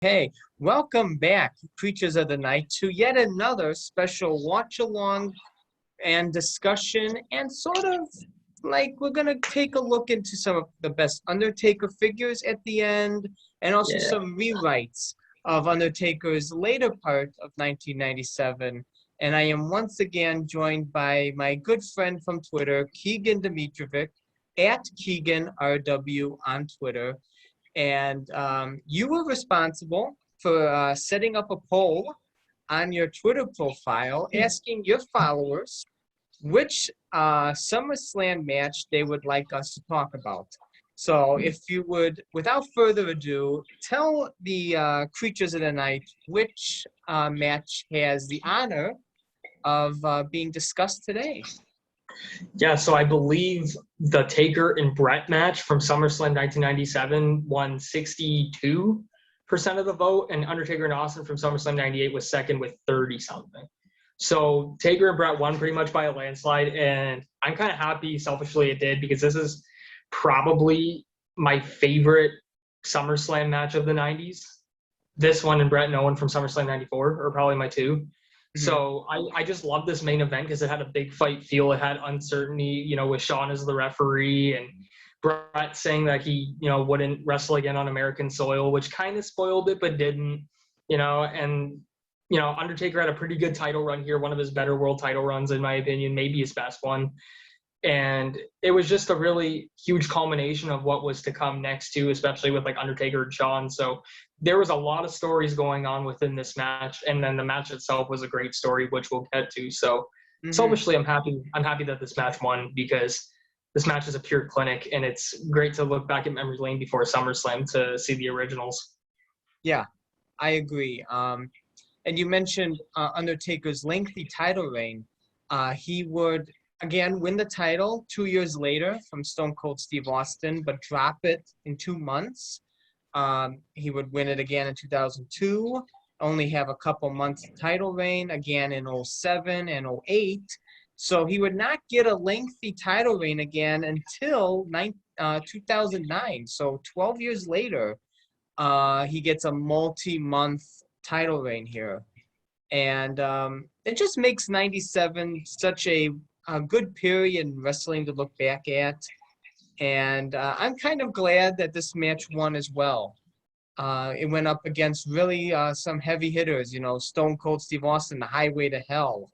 Hey, welcome back, creatures of the night, to yet another special watch along and discussion, and sort of like we're gonna take a look into some of the best Undertaker figures at the end, and also Yeah. some rewrites of Undertaker's later part of 1997. And I am once again joined by my good friend from Twitter, Keegan Dimitrijevic, at Keegan RW on Twitter. And you were responsible for setting up a poll on your Twitter profile asking your followers which SummerSlam match they would like us to talk about. So if you would, without further ado, tell the creatures of the night which match has the honor of being discussed today. Yeah, so I believe the Taker and Bret match from SummerSlam 1997 won 62% of the vote, and Undertaker and Austin from SummerSlam 98 was second with 30 something. So Taker and Bret won pretty much by a landslide, and I'm kind of happy selfishly it did because this is probably my favorite SummerSlam match of the 90s. This one and Bret and Owen from SummerSlam 94 are probably my two. So I just love this main event because it had a big fight feel. It had uncertainty, with Shawn as the referee and Bret saying that he, wouldn't wrestle again on American soil, which kind of spoiled it, but didn't, and, Undertaker had a pretty good title run here, one of his better world title runs, in my opinion, maybe his best one. And it was just a really huge culmination of what was to come next too, especially with like Undertaker and Shawn. So there was a lot of stories going on within this match, and then the match itself was a great story, which we'll get to. So selfishly, I'm happy that this match won because this match is a pure clinic, and it's great to look back at memory lane before SummerSlam to see the originals. Yeah, I agree. And you mentioned Undertaker's lengthy title reign. He would again win the title 2 years later from Stone Cold Steve Austin, but drop it in 2 months. He would win it again in 2002, only have a couple months title reign again in 07 and 08. So he would not get a lengthy title reign again until 2009. So 12 years later, he gets a multi-month title reign here. And it just makes 97 such a good period in wrestling to look back at. And I'm kind of glad that this match won as well. It went up against really some heavy hitters, Stone Cold Steve Austin, The Highway to Hell,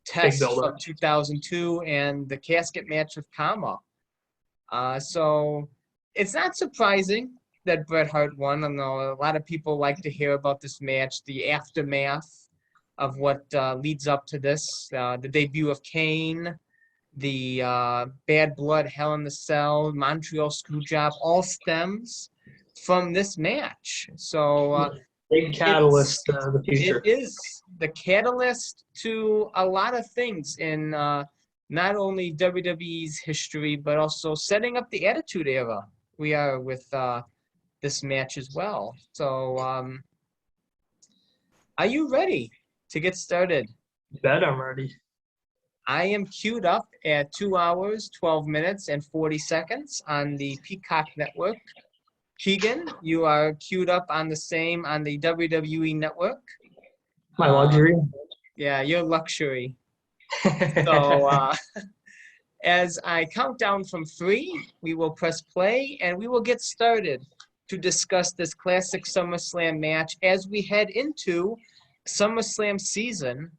Test from 2002, and the casket match with Kama. So it's not surprising that Bret Hart won. I know a lot of people like to hear about this match, the aftermath of what leads up to this, the debut of Kane, the Bad Blood, Hell in the Cell, Montreal Screwjob, all stems from this match. So big catalyst to the future. It is the catalyst to a lot of things in not only WWE's history, but also setting up the Attitude Era. We are with this match as well. So are you ready to get started? Bet I'm ready. I am queued up at 2 hours, 12 minutes, and 40 seconds on the Peacock Network. Keegan, you are queued up on the same on the WWE Network. My luxury. Yeah, your luxury. So as I count down from 3, we will press play, and we will get started to discuss this classic SummerSlam match as we head into SummerSlam season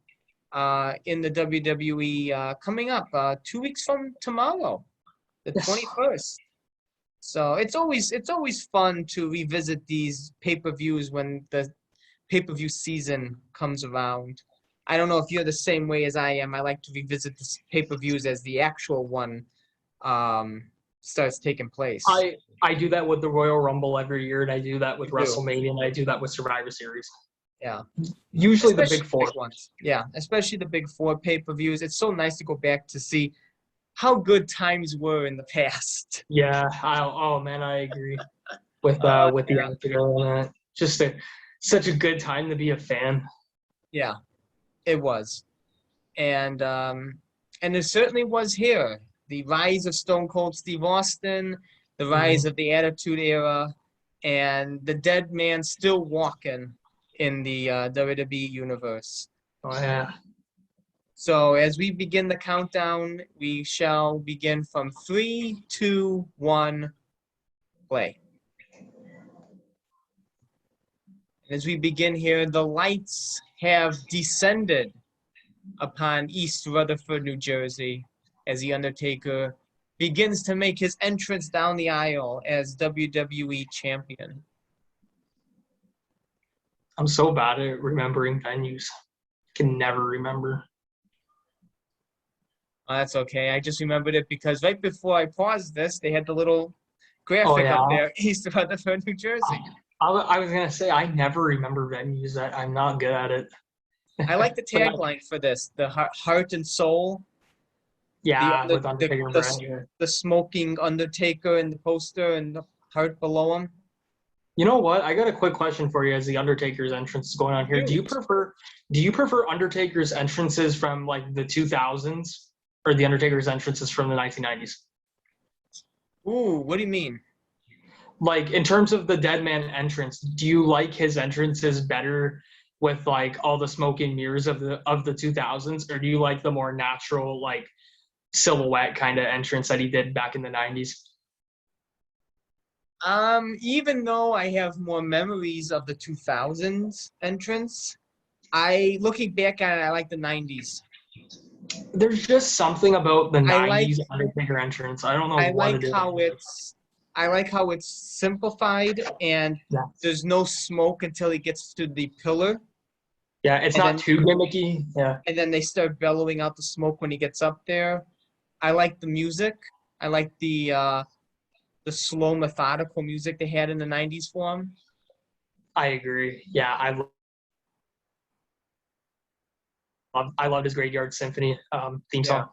in the WWE coming up 2 weeks from tomorrow, the 21st. So it's always fun to revisit these pay-per-views when the pay-per-view season comes around. I don't know if you're the same way as I am. I like to revisit the pay-per-views as the actual one starts taking place. I do that with the Royal Rumble every year, and I do that with WrestleMania, and I do that with Survivor Series. Yeah. Usually especially the big 4 ones. Yeah, especially the big 4 pay-per-views. It's so nice to go back to see how good times were in the past. Yeah. Oh man, I agree with the Attitude Era. Just such a good time to be a fan. Yeah, it was, and it certainly was here. The rise of Stone Cold Steve Austin, the rise of the Attitude Era, and the dead man still walking in the WWE universe. Oh yeah. So as we begin the countdown, we shall begin from 3, 2, 1, play. As we begin here, the lights have descended upon East Rutherford, New Jersey, as The Undertaker begins to make his entrance down the aisle as WWE champion. I'm so bad at remembering venues. Can never remember. Oh, that's okay. I just remembered it because right before I paused this, they had the little graphic up there, East Rutherford, New Jersey. I was going to say, I never remember venues. I'm not good at it. I like the tagline for this, the heart and soul. Yeah, with Undertaker and Bret. The smoking Undertaker in the poster and the heart below him. You know what? I got a quick question for you as the Undertaker's entrance is going on here. Do you prefer Undertaker's entrances from like the 2000s or the Undertaker's entrances from the 1990s? Ooh, what do you mean? Like in terms of the Dead Man entrance, do you like his entrances better with like all the smoke and mirrors of the 2000s, or do you like the more natural like silhouette kind of entrance that he did back in the 90s? Even though I have more memories of the 2000s entrance, looking back at it, I like the 90s. There's just something about the 90s Undertaker entrance. I don't know what it is. I like how it's simplified and there's no smoke until he gets to the pillar. Yeah, it's not too gimmicky. Yeah. And then they start bellowing out the smoke when he gets up there. I like the music. I like the slow, methodical music they had in the 90s for him. I agree. Yeah, I loved his Graveyard Symphony theme song.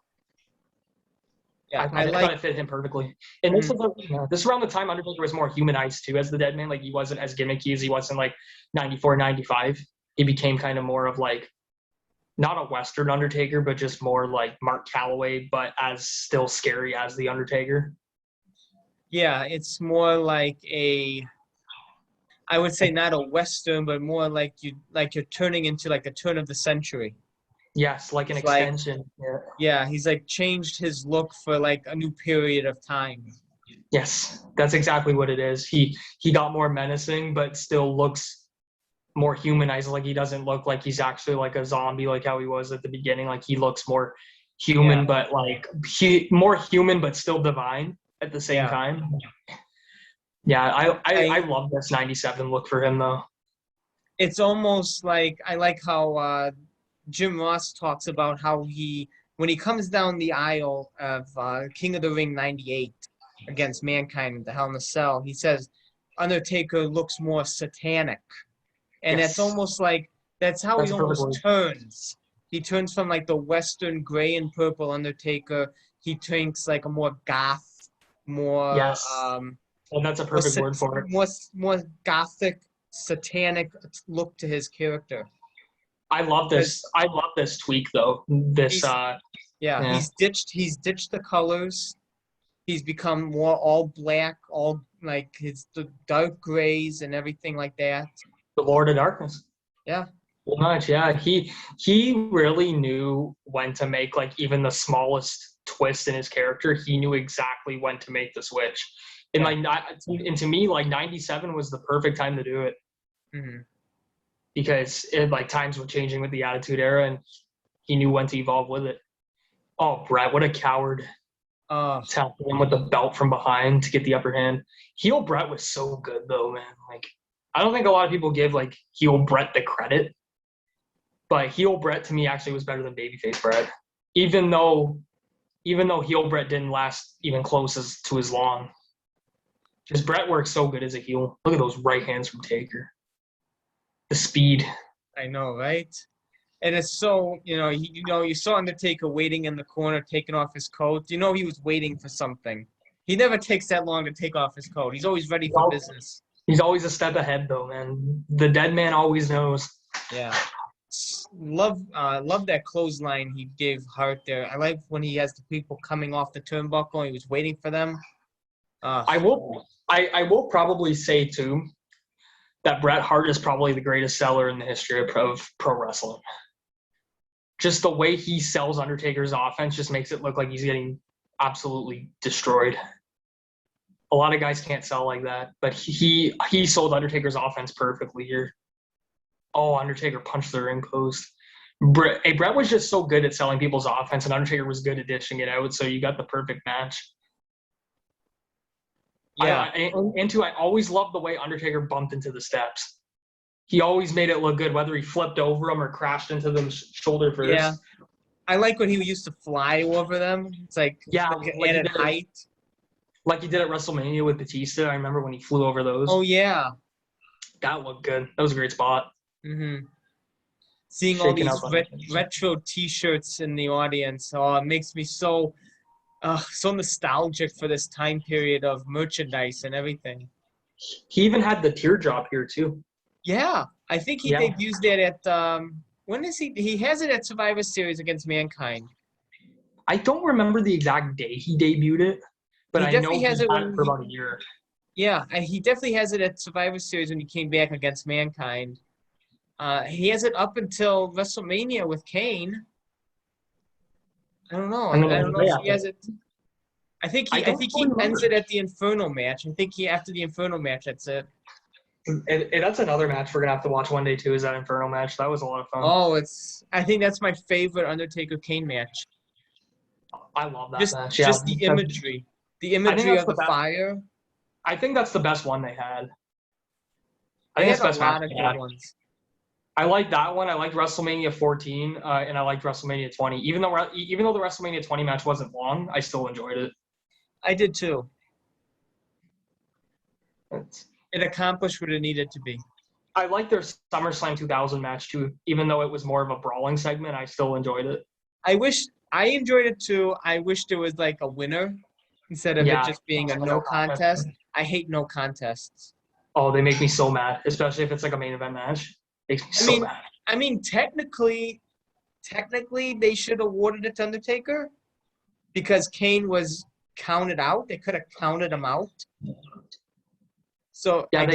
Yeah, I thought it fit him perfectly. And this is around the time Undertaker was more humanized too as the Dead Man. Like he wasn't as gimmicky as he was in like 94, 95. He became kind of more of like not a Western Undertaker, but just more like Mark Calloway, but as still scary as the Undertaker. Yeah, it's more like I would say not a Western, but more like you're turning into like a turn of the century. Yes, like an extension. Yeah, he's like changed his look for like a new period of time. Yes, that's exactly what it is. He got more menacing, but still looks more humanized. Like he doesn't look like he's actually like a zombie, like how he was at the beginning. Like he looks more human, but like more human, but still divine at the same time. Yeah, I love this 97 look for him though. It's almost like I like how Jim Ross talks about how when he comes down the aisle of King of the Ring 98 against Mankind in the Hell in a Cell, he says Undertaker looks more satanic. And that's almost like, that's how he almost turns. He turns from like the Western gray and purple Undertaker. He turns like a more goth, more... Yes, and that's a perfect word for it. More gothic, satanic look to his character. I love this tweak though. He's ditched the colors. He's become more all black, all like the dark grays and everything like that. The Lord of Darkness. Yeah. Pretty much, yeah. He really knew when to make like even the smallest twist in his character. He knew exactly when to make the switch. And and to me, like 97 was the perfect time to do it. Mm-hmm. Because times were changing with the Attitude Era, and he knew when to evolve with it. Oh, Bret, what a coward! Tapping him with the belt from behind to get the upper hand. Heel Bret was so good, though, man. Like, I don't think a lot of people give like heel Bret the credit, but heel Bret to me actually was better than babyface Bret, even though heel Bret didn't last even close to as long. Because Bret works so good as a heel. Look at those right hands from Taker. The speed. I know, right? And it's so, you saw Undertaker waiting in the corner, taking off his coat. He was waiting for something. He never takes that long to take off his coat. He's always ready for business. He's always a step ahead, though, man. The Dead Man always knows. Yeah. Love that clothesline he gave Hart there. I like when he has the people coming off the turnbuckle and he was waiting for them. I will probably say too that Bret Hart is probably the greatest seller in the history of pro wrestling. Just the way he sells Undertaker's offense just makes it look like he's getting absolutely destroyed. A lot of guys can't sell like that, but he sold Undertaker's offense perfectly here. Oh, Undertaker punched the ring post. Bret was just so good at selling people's offense, and Undertaker was good at dishing it out, so you got the perfect match. Yeah. I always loved the way Undertaker bumped into the steps. He always made it look good, whether he flipped over them or crashed into them shoulder first. Yeah. I like when he used to fly over them. It's like added height. Like he did at WrestleMania with Batista. I remember when he flew over those. Oh, yeah. That looked good. That was a great spot. Mm-hmm. Seeing all these retro T-shirts in the audience, it makes me so nostalgic for this time period of merchandise and everything. He even had the teardrop here too. Yeah, I think he debuts that at when is he? He has it at Survivor Series against Mankind. I don't remember the exact day he debuted it, but I know he has it for about a year. Yeah, he definitely has it at Survivor Series when he came back against Mankind. He has it up until WrestleMania with Kane. I don't know. I don't know if he has it. I think he ends it at the Inferno match. I think after the Inferno match, that's it. That's another match we're gonna have to watch one day too. Is that Inferno match? That was a lot of fun. Oh, I think that's my favorite Undertaker Kane match. I love that match. Yeah, just the imagery of the fire. I think that's the best one they had. I think that's a lot of good ones. I like that one. I liked WrestleMania 14, and I liked WrestleMania 20. Even though the WrestleMania 20 match wasn't long, I still enjoyed it. I did too. It accomplished what it needed to be. I like their SummerSlam 2000 match too. Even though it was more of a brawling segment, I still enjoyed it. I enjoyed it too. I wish there was like a winner instead of it just being a no contest. I hate no contests. Oh, they make me so mad, especially if it's like a main event match. Makes me so mad. I mean, technically, they should have awarded it to Undertaker because Kane was counted out. They could have counted him out. So I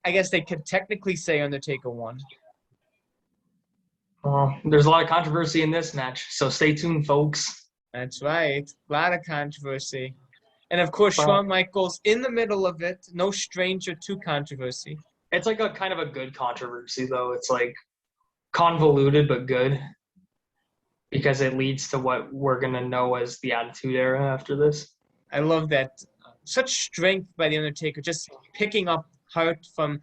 guess they could technically say Undertaker won. There's a lot of controversy in this match, so stay tuned, folks. That's right. A lot of controversy. And, of course, Shawn Michaels in the middle of it, no stranger to controversy. It's like a kind of a good controversy, though. It's like convoluted but good because it leads to what we're going to know as the Attitude Era after this. I love that. Such strength by The Undertaker, just picking up Hart from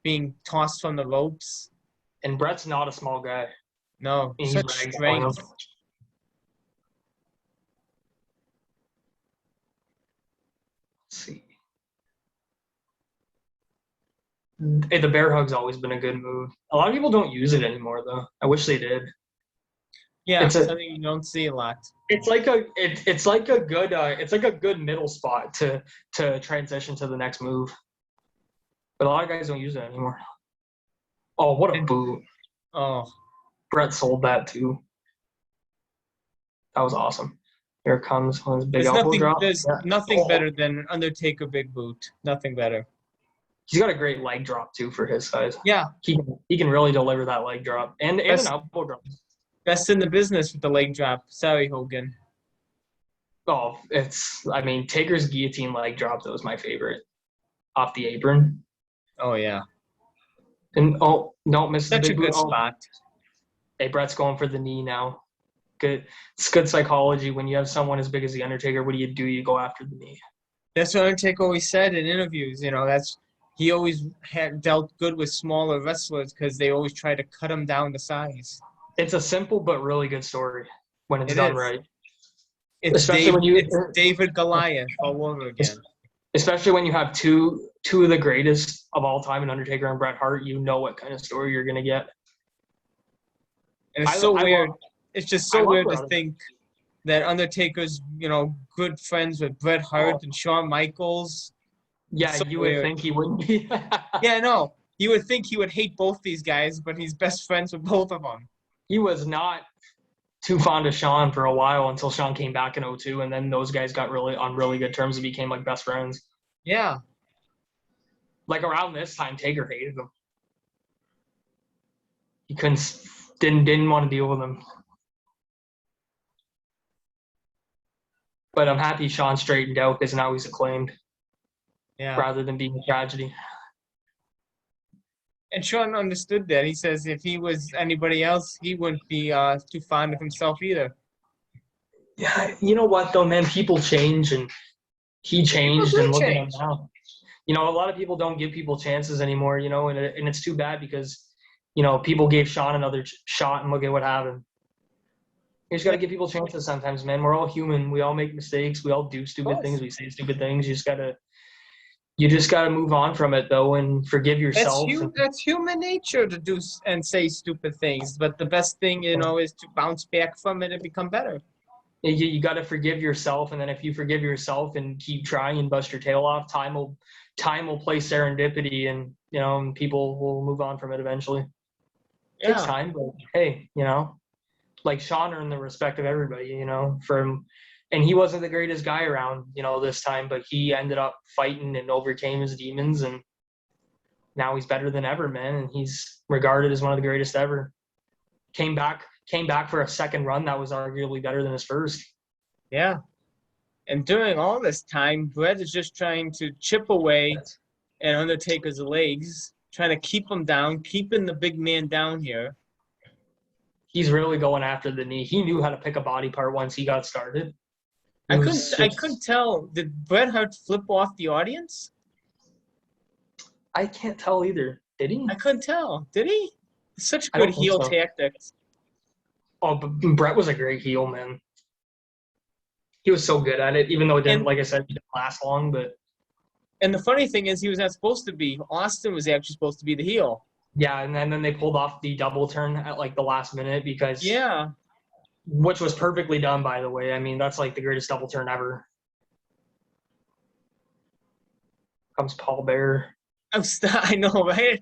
being tossed from the ropes. And Bret's not a small guy. No, such strength. Let's see. The bear hug's always been a good move. A lot of people don't use it anymore, though. I wish they did. Yeah, it's something you don't see a lot. It's like a good middle spot to transition to the next move. But a lot of guys don't use it anymore. Oh, what a boot! Oh, Bret sold that too. That was awesome. Here it comes his big elbow drop. There's nothing better than Undertaker big boot. Nothing better. He's got a great leg drop too for his size. Yeah, he can really deliver that leg drop and an elbow drop. Best in the business with the leg drop. Sorry, Hogan. Oh, Taker's guillotine leg drop, that was my favorite. Off the apron. Oh, yeah. And, no, misses such a good spot. Hey, Bret's going for the knee now. Good. It's good psychology. When you have someone as big as The Undertaker, what do? You go after the knee. That's what Undertaker always said in interviews. He always had dealt good with smaller wrestlers because they always try to cut him down to size. It's a simple but really good story when it's done right. It's David Goliath all over again. Especially when you have two of the greatest of all time in Undertaker and Bret Hart, you know what kind of story you're going to get. And it's weird. It's just so weird to think that Undertaker's, good friends with Bret Hart and Shawn Michaels. Yeah, you would think he wouldn't be. Yeah, no. You would think he would hate both these guys, but he's best friends with both of them. He was not too fond of Sean for a while until Sean came back in 02, and then those guys got really on really good terms and became like best friends. Yeah. Like around this time, Taker hated him. He didn't want to deal with him. But I'm happy Sean straightened out because now he's acclaimed. Yeah. Rather than being a tragedy. And Sean understood that. He says if he was anybody else, he wouldn't be too fond of himself either. Yeah, you know what though, man? People change, and he changed, and look at him now. You know, a lot of people don't give people chances anymore. You know, and it's too bad because, you know, people gave Sean another shot, and look at what happened. You just got to give people chances sometimes, man. We're all human. We all make mistakes. We all do stupid things. We say stupid things. You just gotta move on from it though, and forgive yourself. That's human nature to do and say stupid things. But the best thing, you know, is to bounce back from it and become better. You got to forgive yourself, and then if you forgive yourself and keep trying and bust your tail off, time will play serendipity, and you know, and people will move on from it eventually. It takes time, but hey, you know, like Sean earned the respect of everybody, you know, and he wasn't the greatest guy around, you know, this time, but he ended up fighting and overcame his demons, and now he's better than ever, man, and he's regarded as one of the greatest ever. Came back for a second run that was arguably better than his first. Yeah. And during all this time, Bret is just trying to chip away at Undertaker's legs, trying to keep him down, keeping the big man down here. He's really going after the knee. He knew how to pick a body part once he got started. I couldn't tell. Did Bret Hart flip off the audience? I can't tell either. Did he? I couldn't tell. Did he? Such good heel tactics. Oh, but Bret was a great heel, man. He was so good at it, even though it didn't, like I said, it didn't last long. But and the funny thing is, he was not supposed to be. Austin was actually supposed to be the heel. Yeah, and then they pulled off the double turn at like the last minute because which was perfectly done, by the way. I mean, that's like the greatest double turn ever. Comes Paul Bearer. I know, right?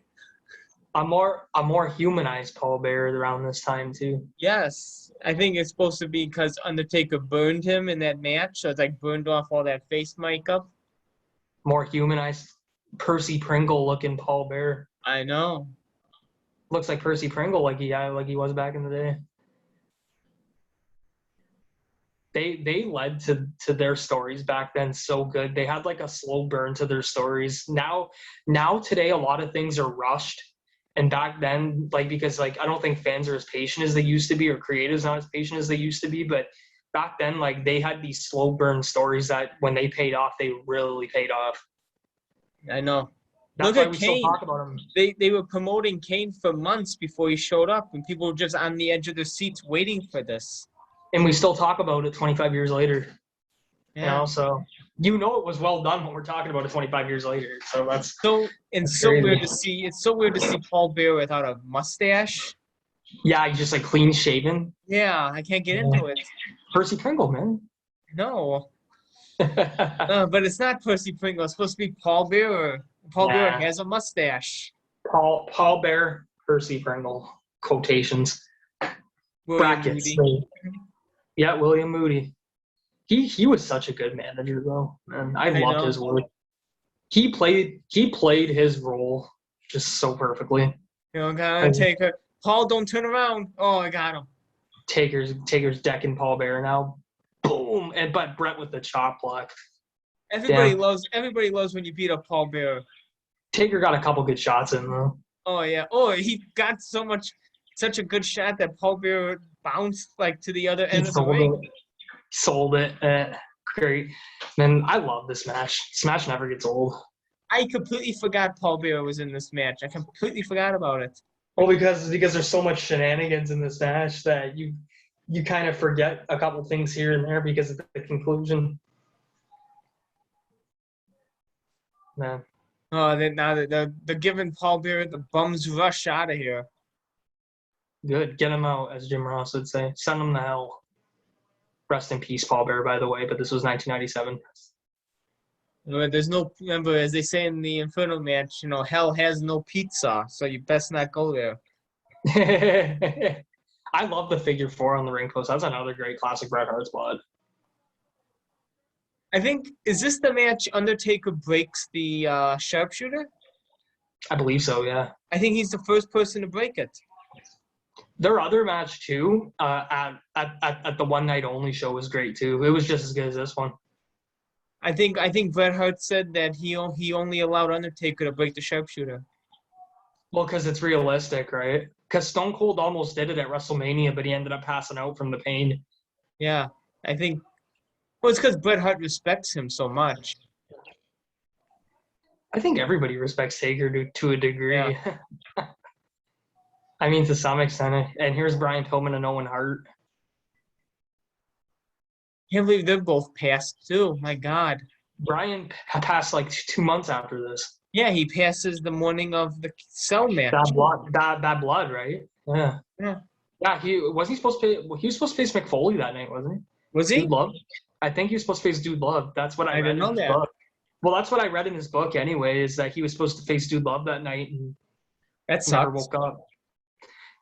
A more humanized Paul Bearer around this time too. Yes, I think it's supposed to be because Undertaker burned him in that match, so it's like burned off all that face makeup. More humanized, Percy Pringle looking Paul Bearer. I know. Looks like Percy Pringle, like he was back in the day. They led to their stories back then so good. They had like a slow burn to their stories. Now today a lot of things are rushed. And back then, like, because like I don't think fans are as patient as they used to be, or creatives not as patient as they used to be. But back then, like, they had these slow burn stories that when they paid off, they really paid off. I know. That's why we still talk about him. They were promoting Kane for months before he showed up, and people were just on the edge of their seats waiting for this. And we still talk about it 25 years later. Yeah. You know, so you know it was well done when we're talking about it 25 years later. So that's so weird to see. It's so weird to see Paul Bearer without a mustache. Yeah, he's just like clean shaven. Yeah, I can't get into it. Percy Pringle, man. No. But it's not Percy Pringle. It's supposed to be Paul Bearer. Paul Bearer has a mustache. Paul Bearer, Percy Pringle. Quotations. Brackets. Yeah, William Moody. He was such a good manager though, man. I loved his work. He played his role just so perfectly. You know, gotta take her. Paul, don't turn around. Oh, I got him. Taker's decking Paul Bearer now. Boom! But Bret with the chop block. Everybody loves when you beat up Paul Bearer. Taker got a couple good shots in though. Oh yeah. Oh, he got such a good shot that Paul Bearer bounced like to the other end of the ring. Sold it. Great. Man, I love this match. This match never gets old. I completely forgot Paul Bearer was in this match. I completely forgot about it. Well, because there's so much shenanigans in this match that you kind of forget a couple things here and there because of the conclusion. Man. Oh, now they're giving Paul Bearer the bum's rush out of here. Good. Get him out, as Jim Ross would say. Send him to hell. Rest in peace, Paul Bearer, by the way, but this was 1997. There's no, remember, as they say in the Inferno match, you know, hell has no pizza, so you best not go there. I love the figure 4 on the ring post. That's another great classic Bret Hart spot. I think, is this the match Undertaker breaks the sharpshooter? I believe so, yeah. I think he's the first person to break it. Their other match too, at the one night only show was great too. It was just as good as this one. I think Bret Hart said that he only allowed Undertaker to break the sharpshooter. Well, because it's realistic, right? Because Stone Cold almost did it at WrestleMania, but he ended up passing out from the pain. Yeah, I think. Well, it's because Bret Hart respects him so much. I think everybody respects Taker to a degree. Yeah. I mean, to some extent. And here's Brian Pillman and Owen Hart. Can't believe they're both passed too. My God. Brian passed like 2 months after this. Yeah, he passes the morning of the cell match. That blood, right? Yeah. Yeah. Yeah, he was supposed to face McFoley that night, wasn't he? Was he? Dude Love. I think he was supposed to face Dude Love. That's what I read didn't know in his that. book. Well, that's what I read in his book anyway, is that he was supposed to face Dude Love that night and That never sucks. woke up.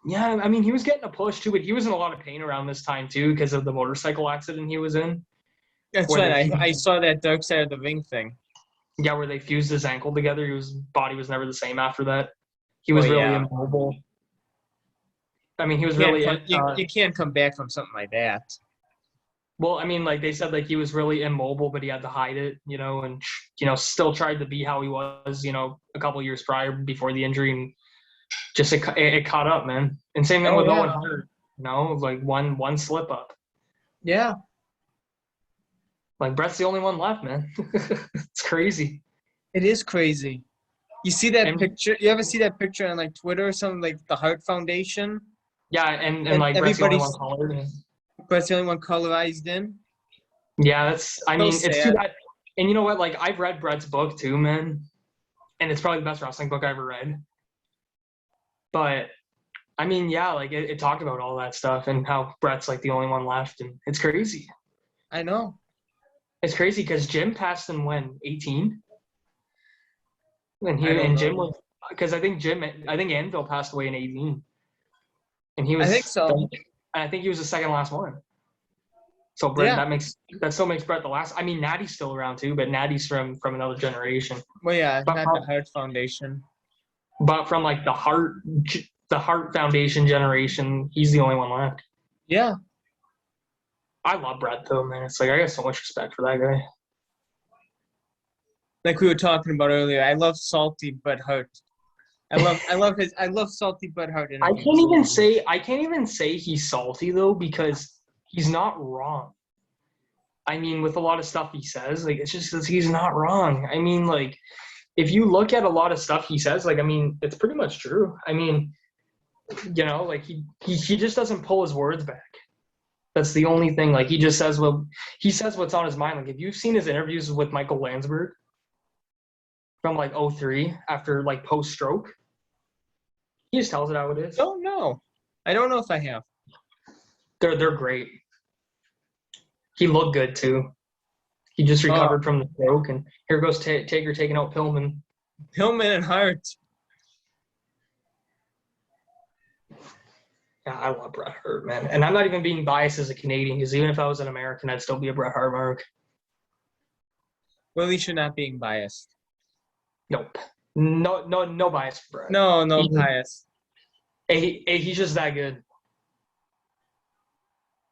Yeah, I mean, he was getting a push too, but he was in a lot of pain around this time too because of the motorcycle accident he was in. That's right. I saw that Dark Side of the Ring thing. Yeah, where they fused his ankle together. His body was never the same after that. He was really immobile. I mean, he was you can't come back from something like that. Well, I mean, like they said, like he was really immobile, but he had to hide it, and still tried to be how he was, a couple years prior before the injury, and just it caught up, man. And same thing with Owen Hart, like one slip up. Yeah. Like Bret's the only one left, man. It's crazy. It is crazy. You see that picture? You ever see that picture on like Twitter or something, like the Hart Foundation? Yeah, and like Bret's the only one colored. Bret's the only one colorized in. Yeah, it's too bad. And you know what? Like I've read Bret's book too, man, and it's probably the best wrestling book I ever read. But I mean, yeah, like it talked about all that stuff and how Bret's like the only one left, and it's crazy. I know. It's crazy because Jim passed in when 18, and Jim was because I think Anvil passed away in 18, and he was. I think so. I think he was the second last one. So Bret, that still makes Bret the last. I mean, Natty's still around too, but Natty's from another generation. Well, yeah, not the Hart Foundation. But from like the Hart Foundation generation, he's the only one left. Yeah. I love Bret though, man. It's like I got so much respect for that guy. Like we were talking about earlier, I love salty Bret Hart. I love salty Bret Hart. I can't even say he's salty though, because he's not wrong. I mean, with a lot of stuff he says, like it's just he's not wrong. I mean, like if you look at a lot of stuff he says, like I mean, it's pretty much true. I mean, like he just doesn't pull his words back. That's the only thing. Like he just says what's on his mind. Like if you've seen his interviews with Michael Landsberg from like 2003 after like post stroke, he just tells it how it is. Oh no, I don't know if I have. They're great. He looked good too. He just recovered from the stroke, and here goes Taker taking out Pillman. Pillman and Hart. Yeah, I love Bret Hart, man. And I'm not even being biased as a Canadian, because even if I was an American, I'd still be a Bret Hart mark. Well, at least you're not being biased. Nope. No bias for Bret. No bias. He's just that good.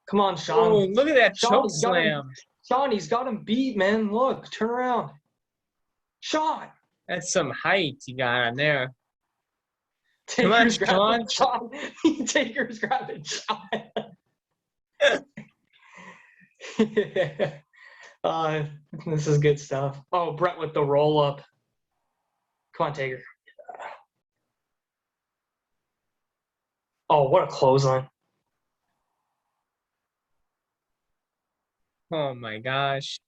Come on, Sean. Oh, look at that choke slam. Sean, he's got him beat, man. Look, turn around. Sean. That's some height you got on there. Taker's grabbing Sean. Taker's grabbing Sean. This is good stuff. Oh, Bret with the roll up. Come on, Taker. Oh, what a clothesline. Oh my gosh.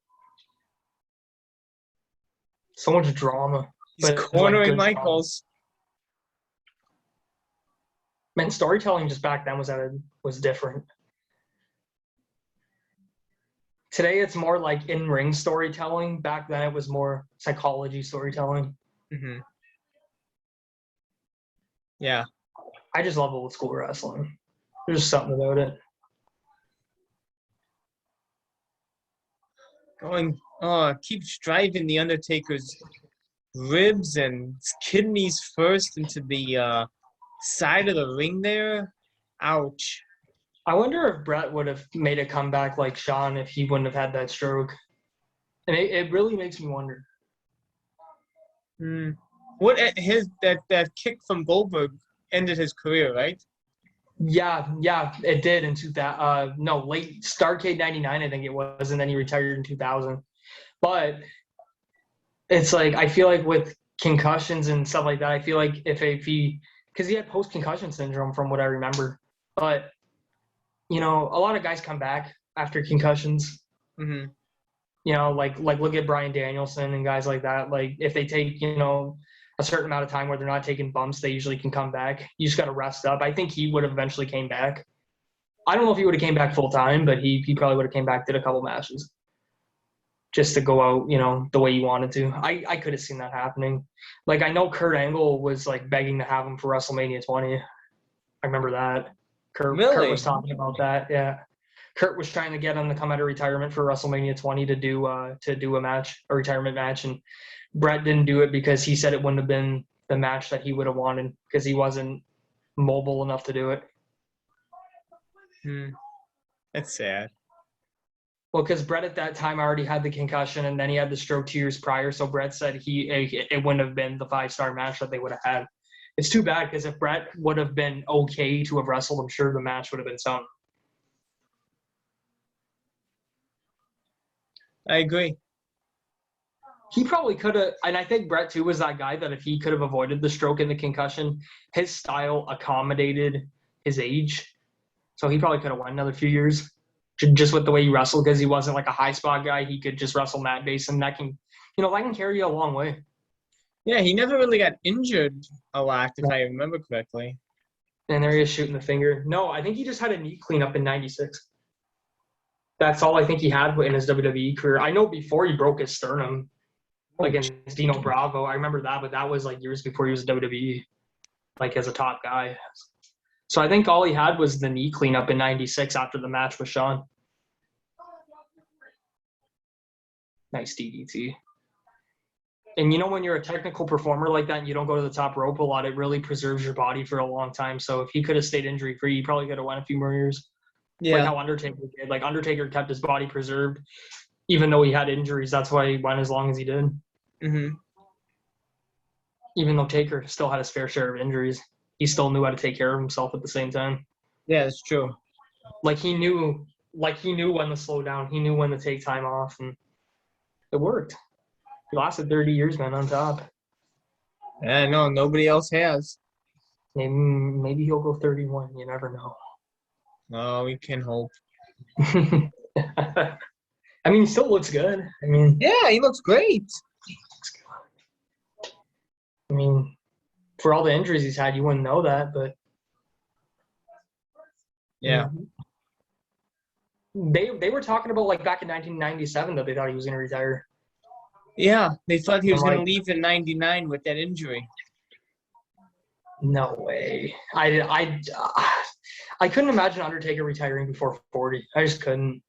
So much drama. He's cornering Michaels. Man, storytelling just back then was different. Today it's more like in-ring storytelling. Back then it was more psychology storytelling. Mm-hmm. Yeah. I just love old school wrestling. There's something about it. Keeps driving the Undertaker's ribs and kidneys first into the side of the ring there. Ouch. I wonder if Bret would have made a comeback like Shawn if he wouldn't have had that stroke. And it really makes me wonder. What that kick from Goldberg ended his career, right? Yeah, it did in 2000. Late Starrcade 99, I think it was, and then he retired in 2000. But it's like, I feel like with concussions and stuff like that, I feel like if he, because he had post-concussion syndrome from what I remember. But, a lot of guys come back after concussions. Mm-hmm. Like look at Bryan Danielson and guys like that. Like if they take, a certain amount of time where they're not taking bumps, they usually can come back. You just got to rest up. I think he would have eventually came back. I don't know if he would have came back full time, but he probably would have came back, did a couple matches just to go out, the way he wanted to. I could have seen that happening. Like I know Kurt Angle was like begging to have him for WrestleMania 20. I remember that. Kurt was talking about that. Yeah. Kurt was trying to get him to come out of retirement for WrestleMania 20 to do a match, a retirement match, and Bret didn't do it because he said it wouldn't have been the match that he would have wanted because he wasn't mobile enough to do it. That's sad. Well, because Bret at that time already had the concussion and then he had the stroke 2 years prior, so Bret said it wouldn't have been the 5-star match that they would have had. It's too bad because if Bret would have been okay to have wrestled, I'm sure the match would have been something. I agree. He probably could have, and I think Bret too was that guy that if he could have avoided the stroke and the concussion, his style accommodated his age. So he probably could have won another few years just with the way he wrestled because he wasn't like a high spot guy. He could just wrestle mat base and that can carry you a long way. Yeah, he never really got injured a lot, if I remember correctly. And there he is shooting the finger. No, I think he just had a knee cleanup in 96. That's all I think he had in his WWE career. I know before he broke his sternum against Dino Bravo. I remember that, but that was like years before he was WWE, like as a top guy. So I think all he had was the knee cleanup in 96 after the match with Shawn. Nice DDT. And when you're a technical performer like that and you don't go to the top rope a lot, it really preserves your body for a long time. So if he could have stayed injury-free, he probably could have won a few more years. Yeah. Like how Undertaker did. Like Undertaker kept his body preserved even though he had injuries. That's why he went as long as he did. Mm-hmm. Even though Taker still had his fair share of injuries, he still knew how to take care of himself at the same time. Yeah, that's true. He knew when to slow down. He knew when to take time off, and it worked. He lasted 30 years, man, on top. Yeah, no, nobody else has. Maybe he'll go 31. You never know. Oh, we can hope. I mean, he still looks good. I mean, yeah, he looks great. I mean, for all the injuries he's had, you wouldn't know that, but yeah. They were talking about like back in 1997 that they thought he was going to retire. Yeah, they thought he was going to leave in 99 with that injury. No way. I couldn't imagine Undertaker retiring before 40. I just couldn't.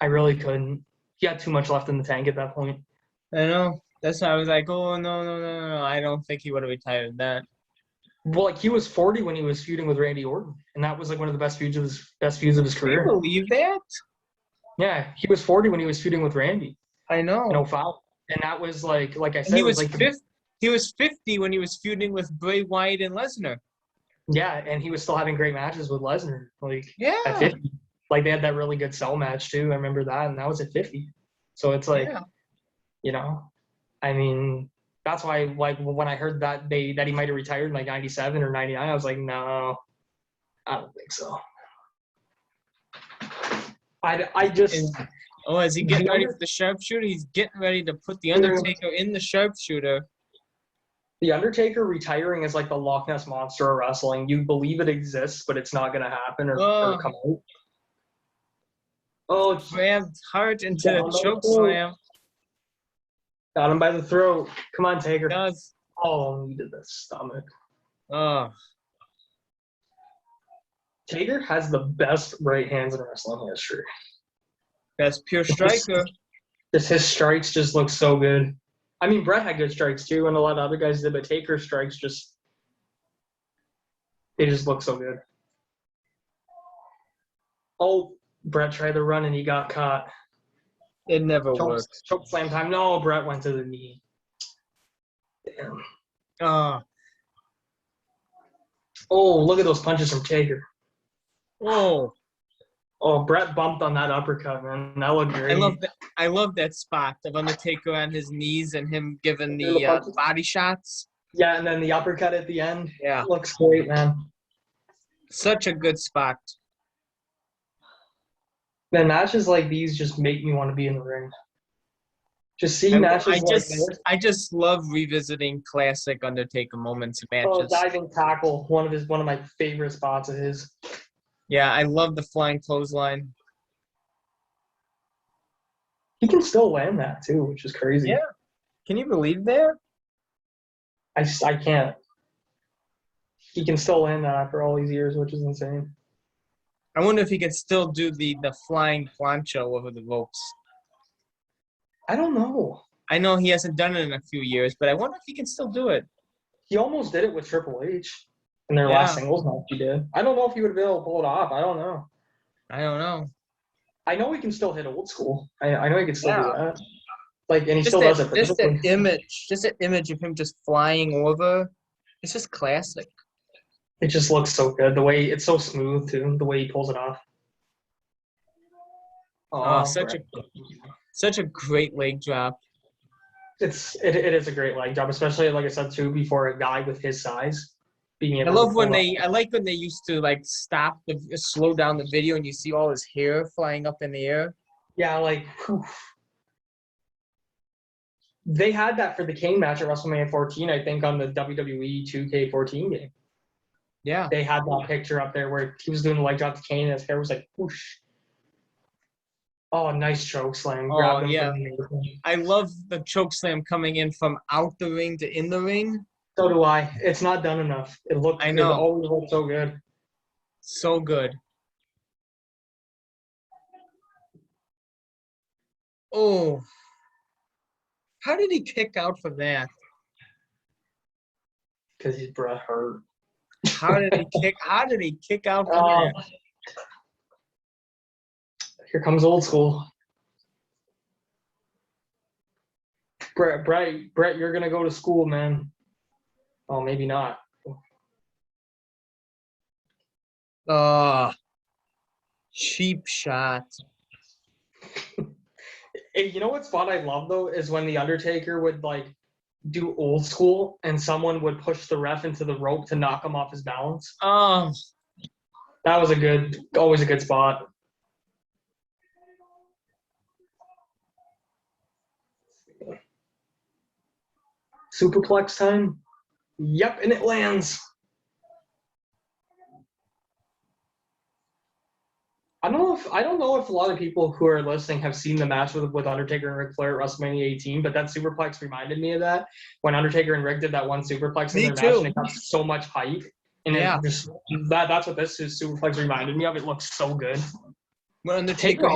I really couldn't. He had too much left in the tank at that point. I know. That's why I was like, oh, no. I don't think he would have retired that. Well, like he was 40 when he was feuding with Randy Orton, and that was like one of the best feuds of his career. Can you believe that? Yeah, he was 40 when he was feuding with Randy. I know. No foul. And that was like I said, he was like he was 50 when he was feuding with Bray Wyatt and Lesnar. Yeah, and he was still having great matches with Lesnar. At 50. Like they had that really good cell match too. I remember that, and that was at 50. So it's like, I mean, that's why like when I heard that he might have retired in like 97 or 99, I was like, no, I don't think so. I just. Is he getting ready for the sharpshooter? He's getting ready to put the Undertaker in the sharpshooter. The Undertaker retiring is like the Loch Ness Monster of wrestling. You believe it exists, but it's not going to happen or come out. Oh, grabbed Hart into the choke slam. Got him by the throat. Come on, Taker. Does. Oh, he did the stomach. Oh. Taker has the best right hands in wrestling history. That's pure striker. His strikes just look so good. I mean, Bret had good strikes too, and a lot of other guys did, but Taker's strikes they just look so good. Oh, Bret tried to run and he got caught. It never worked. Choke slam time. No, Bret went to the knee. Damn. Oh, look at those punches from Taker. Oh, Bret bumped on that uppercut, man. That looked great. I love that spot of Undertaker on his knees and him giving the body shots. Yeah, and then the uppercut at the end. Yeah. Looks great, man. Such a good spot. Man, matches like these just make me want to be in the ring. Just seeing matches like this. I just love revisiting classic Undertaker moments and matches. Diving tackle, one of my favorite spots of his. Yeah, I love the flying clothesline. He can still land that too, which is crazy. Yeah. Can you believe that? I can't. He can still land that after all these years, which is insane. I wonder if he can still do the flying plancha over the ropes. I don't know. I know he hasn't done it in a few years, but I wonder if he can still do it. He almost did it with Triple H in their last singles match. He did. I don't know if he would be able to pull it off. I don't know. I know he can still hit old school. I know he can still do that. And he still does it. Just that image of him just flying over. It's just classic. It just looks so good. The way it's so smooth too. The way he pulls it off. Such a great leg drop. It is a great leg drop, especially like I said too before, a guy with his size being able. I like when they used to slow down the video and you see all his hair flying up in the air. Yeah, poof. They had that for the Kane match at WrestleMania 14, I think, on the WWE 2K14 game. Yeah. They had that picture up there where he was doing the leg drop to Kane and his hair was like whoosh. Oh, nice choke slam. Oh, yeah. I love the choke slam coming in from out the ring to in the ring. So do I. It's not done enough. It always looked so good. So good. Oh. How did he kick out for that? Because he's Bret Hart. How did he kick out for that? Here comes old school. Bret, you're gonna go to school, man. Oh, maybe not. Cheap shot. Hey, you know what spot I love though is when the Undertaker would do old school and someone would push the ref into the rope to knock him off his balance. Oh, that was always a good spot. Superplex time. Yep, and it lands. I don't know if a lot of people who are listening have seen the match with Undertaker and Ric Flair at WrestleMania 18, but that superplex reminded me of that when Undertaker and Rick did that one superplex in their match, and it got so much hype. And that's what this superplex reminded me of. It looks so good. When Undertaker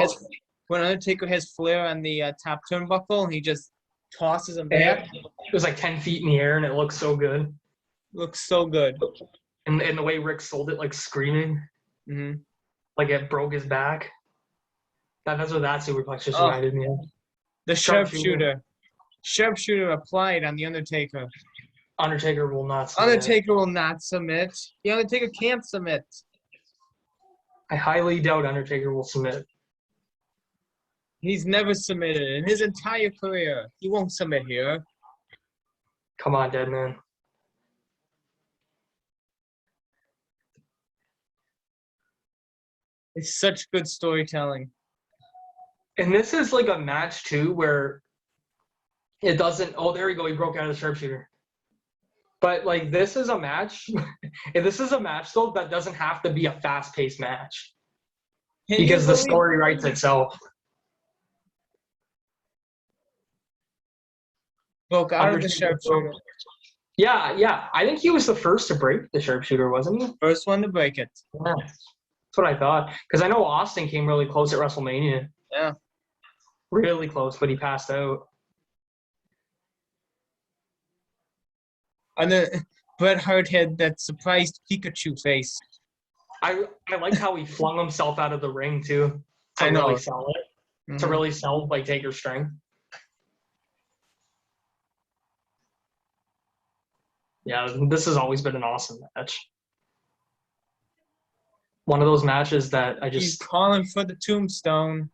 has Flair on the top turnbuckle, he just tosses him back. It was 10 feet in the air, and it looks so good. Looks so good. And the way Rick sold it, screaming. Mm-hmm. It broke his back. That's what that superplex just reminded me of. The sharpshooter. Sharpshooter applied on the Undertaker. Undertaker will not submit. Undertaker will not submit. The Undertaker can't submit. I highly doubt Undertaker will submit. He's never submitted in his entire career. He won't submit here. Come on, dead man. It's such good storytelling. And this is a match too where it doesn't. Oh, there we go. He broke out of the sharpshooter. But this is a match. This is a match though that doesn't have to be a fast-paced match because the story writes itself. Broke out of the sharpshooter. Yeah. I think he was the first to break the sharpshooter, wasn't he? First one to break it. Yeah. That's what I thought. Because I know Austin came really close at WrestleMania. Yeah. Really close, but he passed out. And then Bret Hart had that surprised Pikachu face. I liked how he flung himself out of the ring too to I know. really sell it. To really sell like Taker's strength. Yeah, this has always been an awesome match. One of those matches that I just He's calling for the tombstone.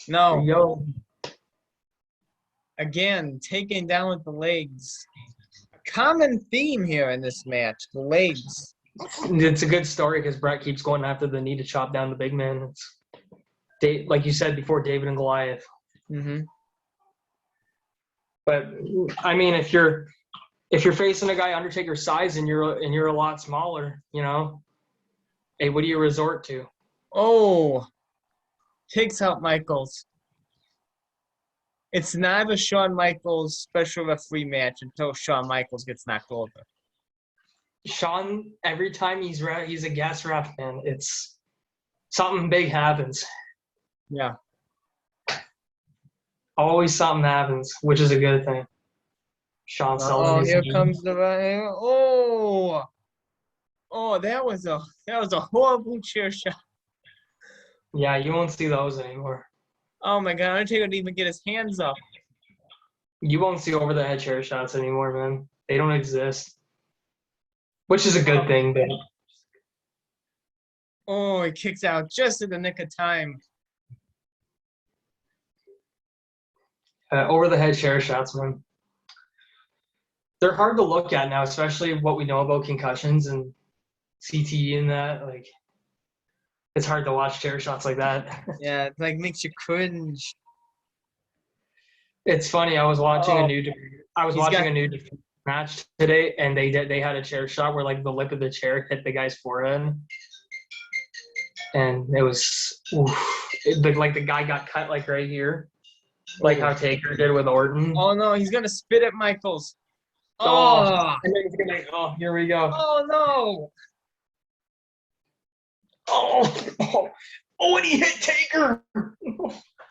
No. yo. Again, taken down with the legs. A common theme here in this match, the legs. It's a good story because Bret keeps going after the need to chop down the big man. It's like you said before, David and Goliath. Mm-hmm. But I mean, if you're facing a guy Undertaker's size and you're a lot smaller, you know, hey, what do you resort to? Oh, takes out Michaels. It's not a Shawn Michaels special referee match until Shawn Michaels gets knocked over. Shawn, every time he's a guest ref, man, it's something big happens. Yeah. Always something happens, which is a good thing. Sean selling Oh, his here knee. comes the oh, that was a horrible chair shot. Yeah, you won't see those anymore. Oh my God, Undertaker didn't even get his hands up. You won't see over the head chair shots anymore, man. They don't exist. Which is a good thing, but Oh, he kicks out just in the nick of time. over the head chair shots, man. They're hard to look at now, especially what we know about concussions and CTE and that. Like, it's hard to watch chair shots like that. Yeah, it like makes you cringe. It's funny. I was watching a new match today, and they had a chair shot where like the lip of the chair hit the guy's forehead, and it was like the guy got cut like right here, like how Taker did with Orton. Oh no, he's gonna spit at Michaels. Oh, and then he's gonna. Here we go. Oh no! Oh, and he hit Taker.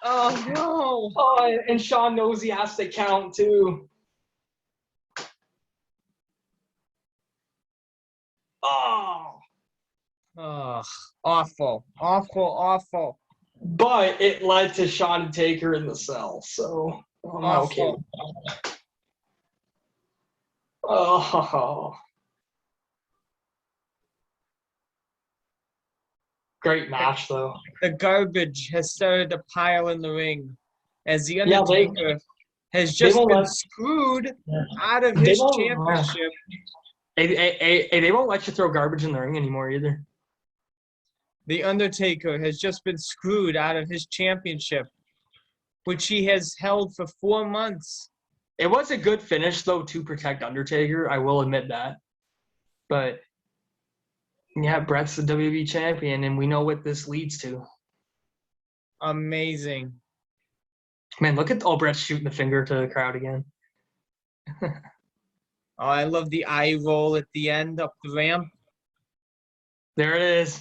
Oh no! Oh, and Shawn knows he has to count too. Oh, awful. but it led to Shawn and Taker in the cell, so I'm okay. Oh, great match though. The garbage has started to pile in the ring as the Undertaker has just been screwed out of his championship. They won't let you throw garbage in the ring anymore either. The Undertaker has just been screwed out of his championship, which he has held for 4 months. It was a good finish, though, to protect Undertaker. I will admit that. But, yeah, Bret's the WWE champion, and we know what this leads to. Amazing. Man, look at Bret's shooting the finger to the crowd again. Oh, I love the eye roll at the end up the ramp. There it is.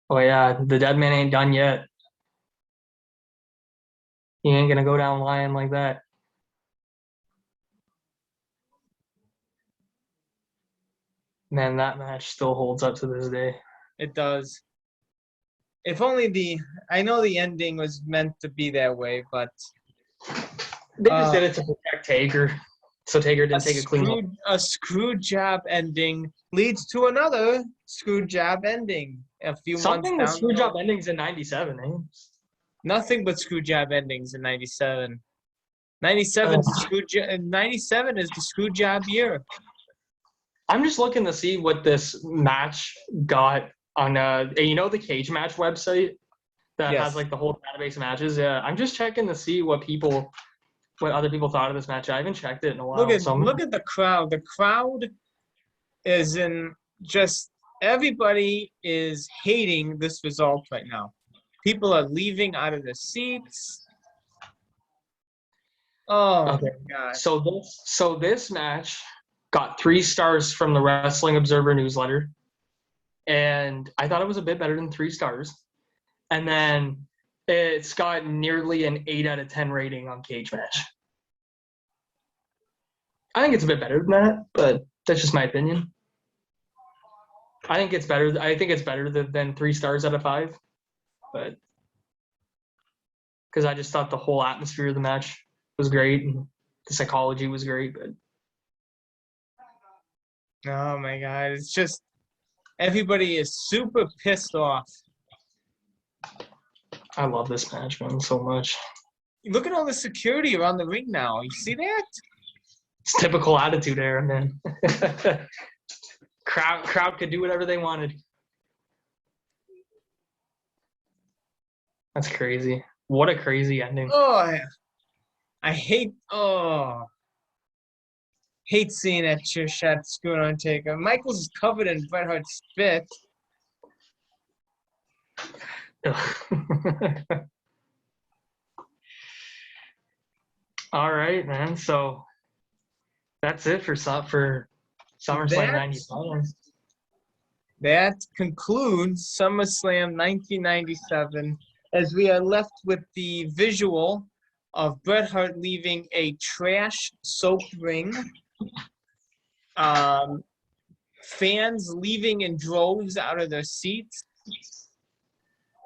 Oh, yeah, the dead man ain't done yet. He ain't going to go down lying like that. Man, that match still holds up to this day. It does. If only I know the ending was meant to be that way, but they just did it to protect Taker, so Taker didn't take a clean. A screw job ending leads to another screw job ending. A few months down. Screw job endings in '97, eh? Nothing but screw job endings in '97. 97 is the screw job year. I'm just looking to see what this match got on the Cage Match website that has like the whole database of matches. Yeah, I'm just checking to see what other people thought of this match. I haven't checked it in a while. Look at the crowd. The crowd is everybody is hating this result right now. People are leaving out of their seats. Oh my God. So this match got 3 stars from the Wrestling Observer newsletter. And I thought it was a bit better than 3 stars. And then it's got nearly an 8 out of 10 rating on Cage Match. I think it's a bit better than that, but that's just my opinion. I think it's better than 3 stars out of 5, but because I just thought the whole atmosphere of the match was great and the psychology was great. But Oh my God, it's just everybody is super pissed off. I love this match, man, so much. Look at all the security around the ring now. You see that? It's typical Attitude Era, man. Crowd could do whatever they wanted. That's crazy. What a crazy ending. Oh, I hate seeing that chair shot screwing Undertaker. Michaels is covered in Bret Hart's spit. All right, man. So that's it for SummerSlam 95. That concludes SummerSlam 1997 as we are left with the visual of Bret Hart leaving a trash-soaked ring. Fans leaving in droves out of their seats.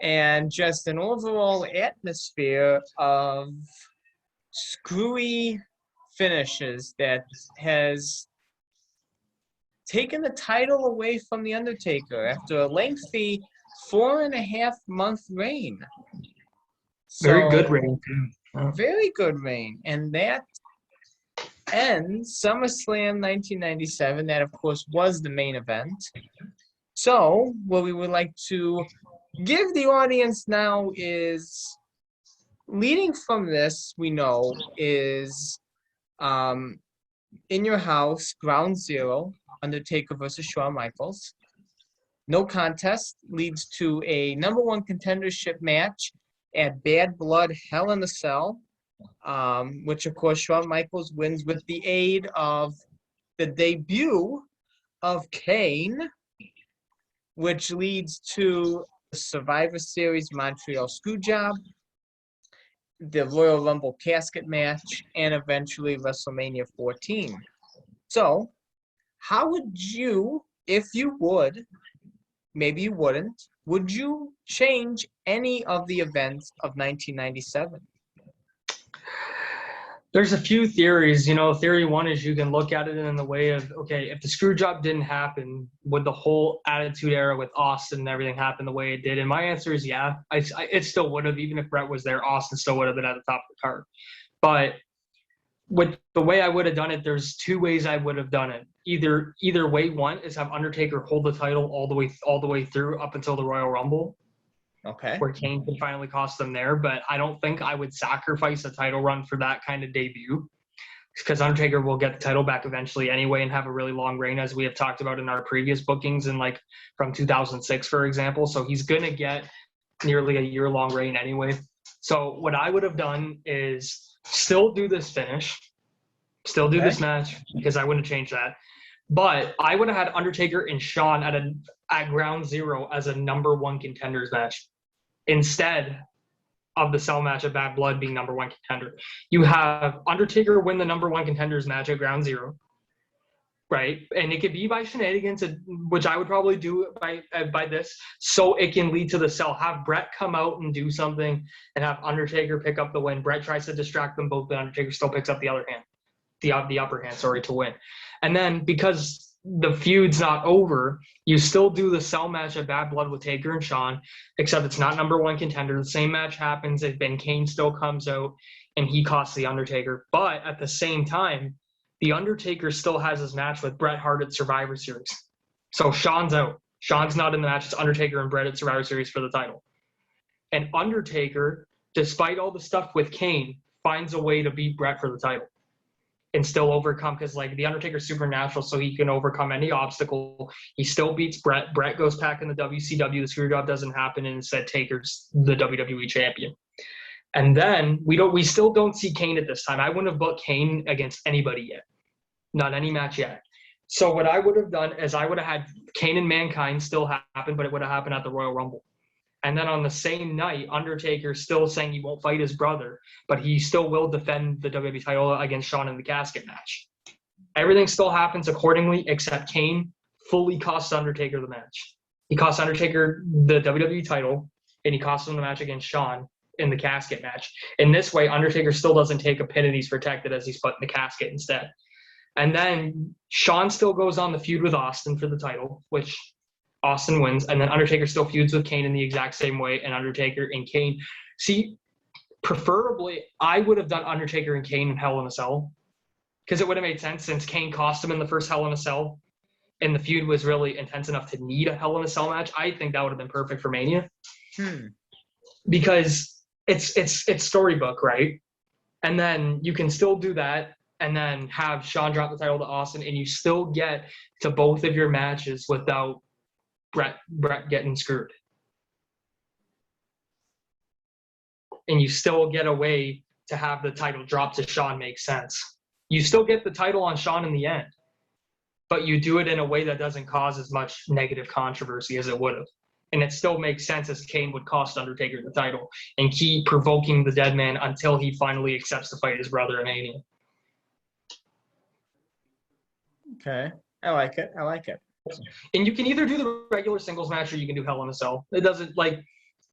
And just an overall atmosphere of screwy finishes that has taken the title away from The Undertaker after a lengthy 4.5-month reign. Very good reign, too. Very good reign. And that ends SummerSlam 1997. That, of course, was the main event. So, what we would like to give the audience now is, leading from this, we know, is In Your House, Ground Zero, Undertaker versus Shawn Michaels. No contest leads to a #1 contendership match at Bad Blood Hell in a Cell, which, of course, Shawn Michaels wins with the aid of the debut of Kane, which leads to the Survivor Series Montreal Screwjob, the Royal Rumble casket match, and eventually WrestleMania 14. So, how would you, if you would, maybe you wouldn't, would you change any of the events of 1997? There's a few theories. Theory 1 is you can look at it in the way of, okay, if the screw job didn't happen, would the whole Attitude Era with Austin and everything happen the way it did? And my answer is yeah. It still would have. Even if Bret was there, Austin still would have been at the top of the card. But with the way I would have done it, there's 2 ways I would have done it. Either way, one is have Undertaker hold the title all the way through up until the Royal Rumble. Okay. Where Kane can finally cost them there, but I don't think I would sacrifice a title run for that kind of debut, because Undertaker will get the title back eventually anyway and have a really long reign, as we have talked about in our previous bookings, and like from 2006, for example. So he's going to get nearly a year-long reign anyway. So what I would have done is still do this finish, still do this match, because I wouldn't change that. But I would have had Undertaker and Shawn at Ground Zero as a #1 contenders match instead of the cell match of Bad Blood being #1 contender. You have Undertaker win the #1 contenders match at Ground Zero, right? And it could be by shenanigans, which I would probably do by this, so it can lead to the cell. Have Bret come out and do something, and have Undertaker pick up the win. Bret tries to distract them both, but Undertaker still picks up the upper hand, to win. And then because the feud's not over, you still do the cell match of Bad Blood with Taker and Shawn, except it's not #1 contender. The same match happens, and Ben Kane still comes out and he costs the Undertaker. But at the same time, the Undertaker still has his match with Bret Hart at Survivor Series. So Shawn's out. Shawn's not in the match. It's Undertaker and Bret at Survivor Series for the title. And Undertaker, despite all the stuff with Kane, finds a way to beat Bret for the title and still overcome, because like the Undertaker's supernatural, so he can overcome any obstacle. He still beats Bret. Bret goes back in the WCW. The screwjob doesn't happen, and instead Taker's the WWE champion. And then we still don't see Kane at this time. I wouldn't have booked Kane against anybody yet, not any match yet. So what I would have done is I would have had Kane and Mankind still happen, but it would have happened at the Royal Rumble. And then on the same night, Undertaker still saying he won't fight his brother, but he still will defend the WWE title against Shawn in the casket match. Everything still happens accordingly, except Kane fully costs Undertaker the match. He costs Undertaker the WWE title, and he costs him the match against Shawn in the casket match. In this way, Undertaker still doesn't take a pin and he's protected as he's put in the casket instead. And then Shawn still goes on the feud with Austin for the title, which Austin wins. And then Undertaker still feuds with Kane in the exact same way. And Undertaker and Kane. See, preferably, I would have done Undertaker and Kane in Hell in a Cell. Because it would have made sense since Kane cost him in the first Hell in a Cell. And the feud was really intense enough to need a Hell in a Cell match. I think that would have been perfect for Mania. Because it's storybook, right? And then you can still do that. And then have Shawn drop the title to Austin, and you still get to both of your matches without Bret getting screwed. And you still get a way to have the title drop to Shawn make sense. You still get the title on Shawn in the end, but you do it in a way that doesn't cause as much negative controversy as it would have. And it still makes sense as Kane would cost Undertaker the title and keep provoking the dead man until he finally accepts to fight his brother in Mania. Okay. I like it. And you can either do the regular singles match or you can do Hell in a Cell. It doesn't, like,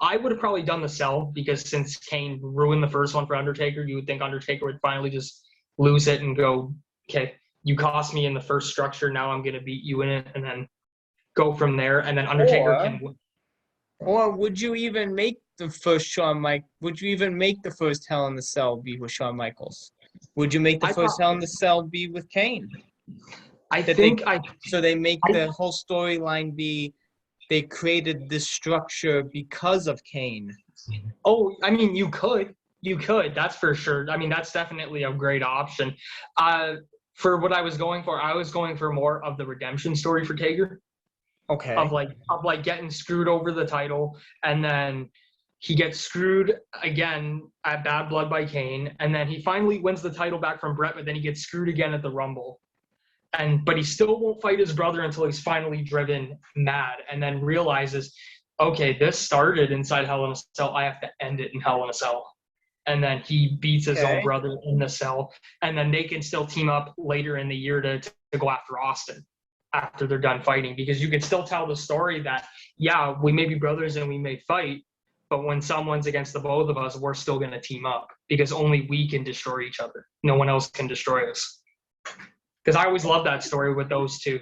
I would have probably done the Cell because since Kane ruined the first one for Undertaker, you would think Undertaker would finally just lose it and go, okay, you cost me in the first structure, now I'm going to beat you in it, and then go from there. And then Undertaker can win. Or would you even make the first would you even make the first Hell in the Cell be with Shawn Michaels? Would you make the first Hell in the Cell be with Kane? So they make the whole storyline be they created this structure because of Kane. Oh, I mean, you could, that's for sure. I mean, that's definitely a great option. For what I was going for more of the redemption story for Taker. Okay. Of like getting screwed over the title, and then he gets screwed again at Bad Blood by Kane, and then he finally wins the title back from Bret, but then he gets screwed again at the Rumble. But he still won't fight his brother until he's finally driven mad and then realizes, okay, this started inside Hell in a Cell. I have to end it in Hell in a Cell. And then he beats his own brother in the cell. And then they can still team up later in the year to go after Austin after they're done fighting. Because you can still tell the story that, yeah, we may be brothers and we may fight, but when someone's against the both of us, we're still going to team up because only we can destroy each other. No one else can destroy us. Because I always love that story with those two.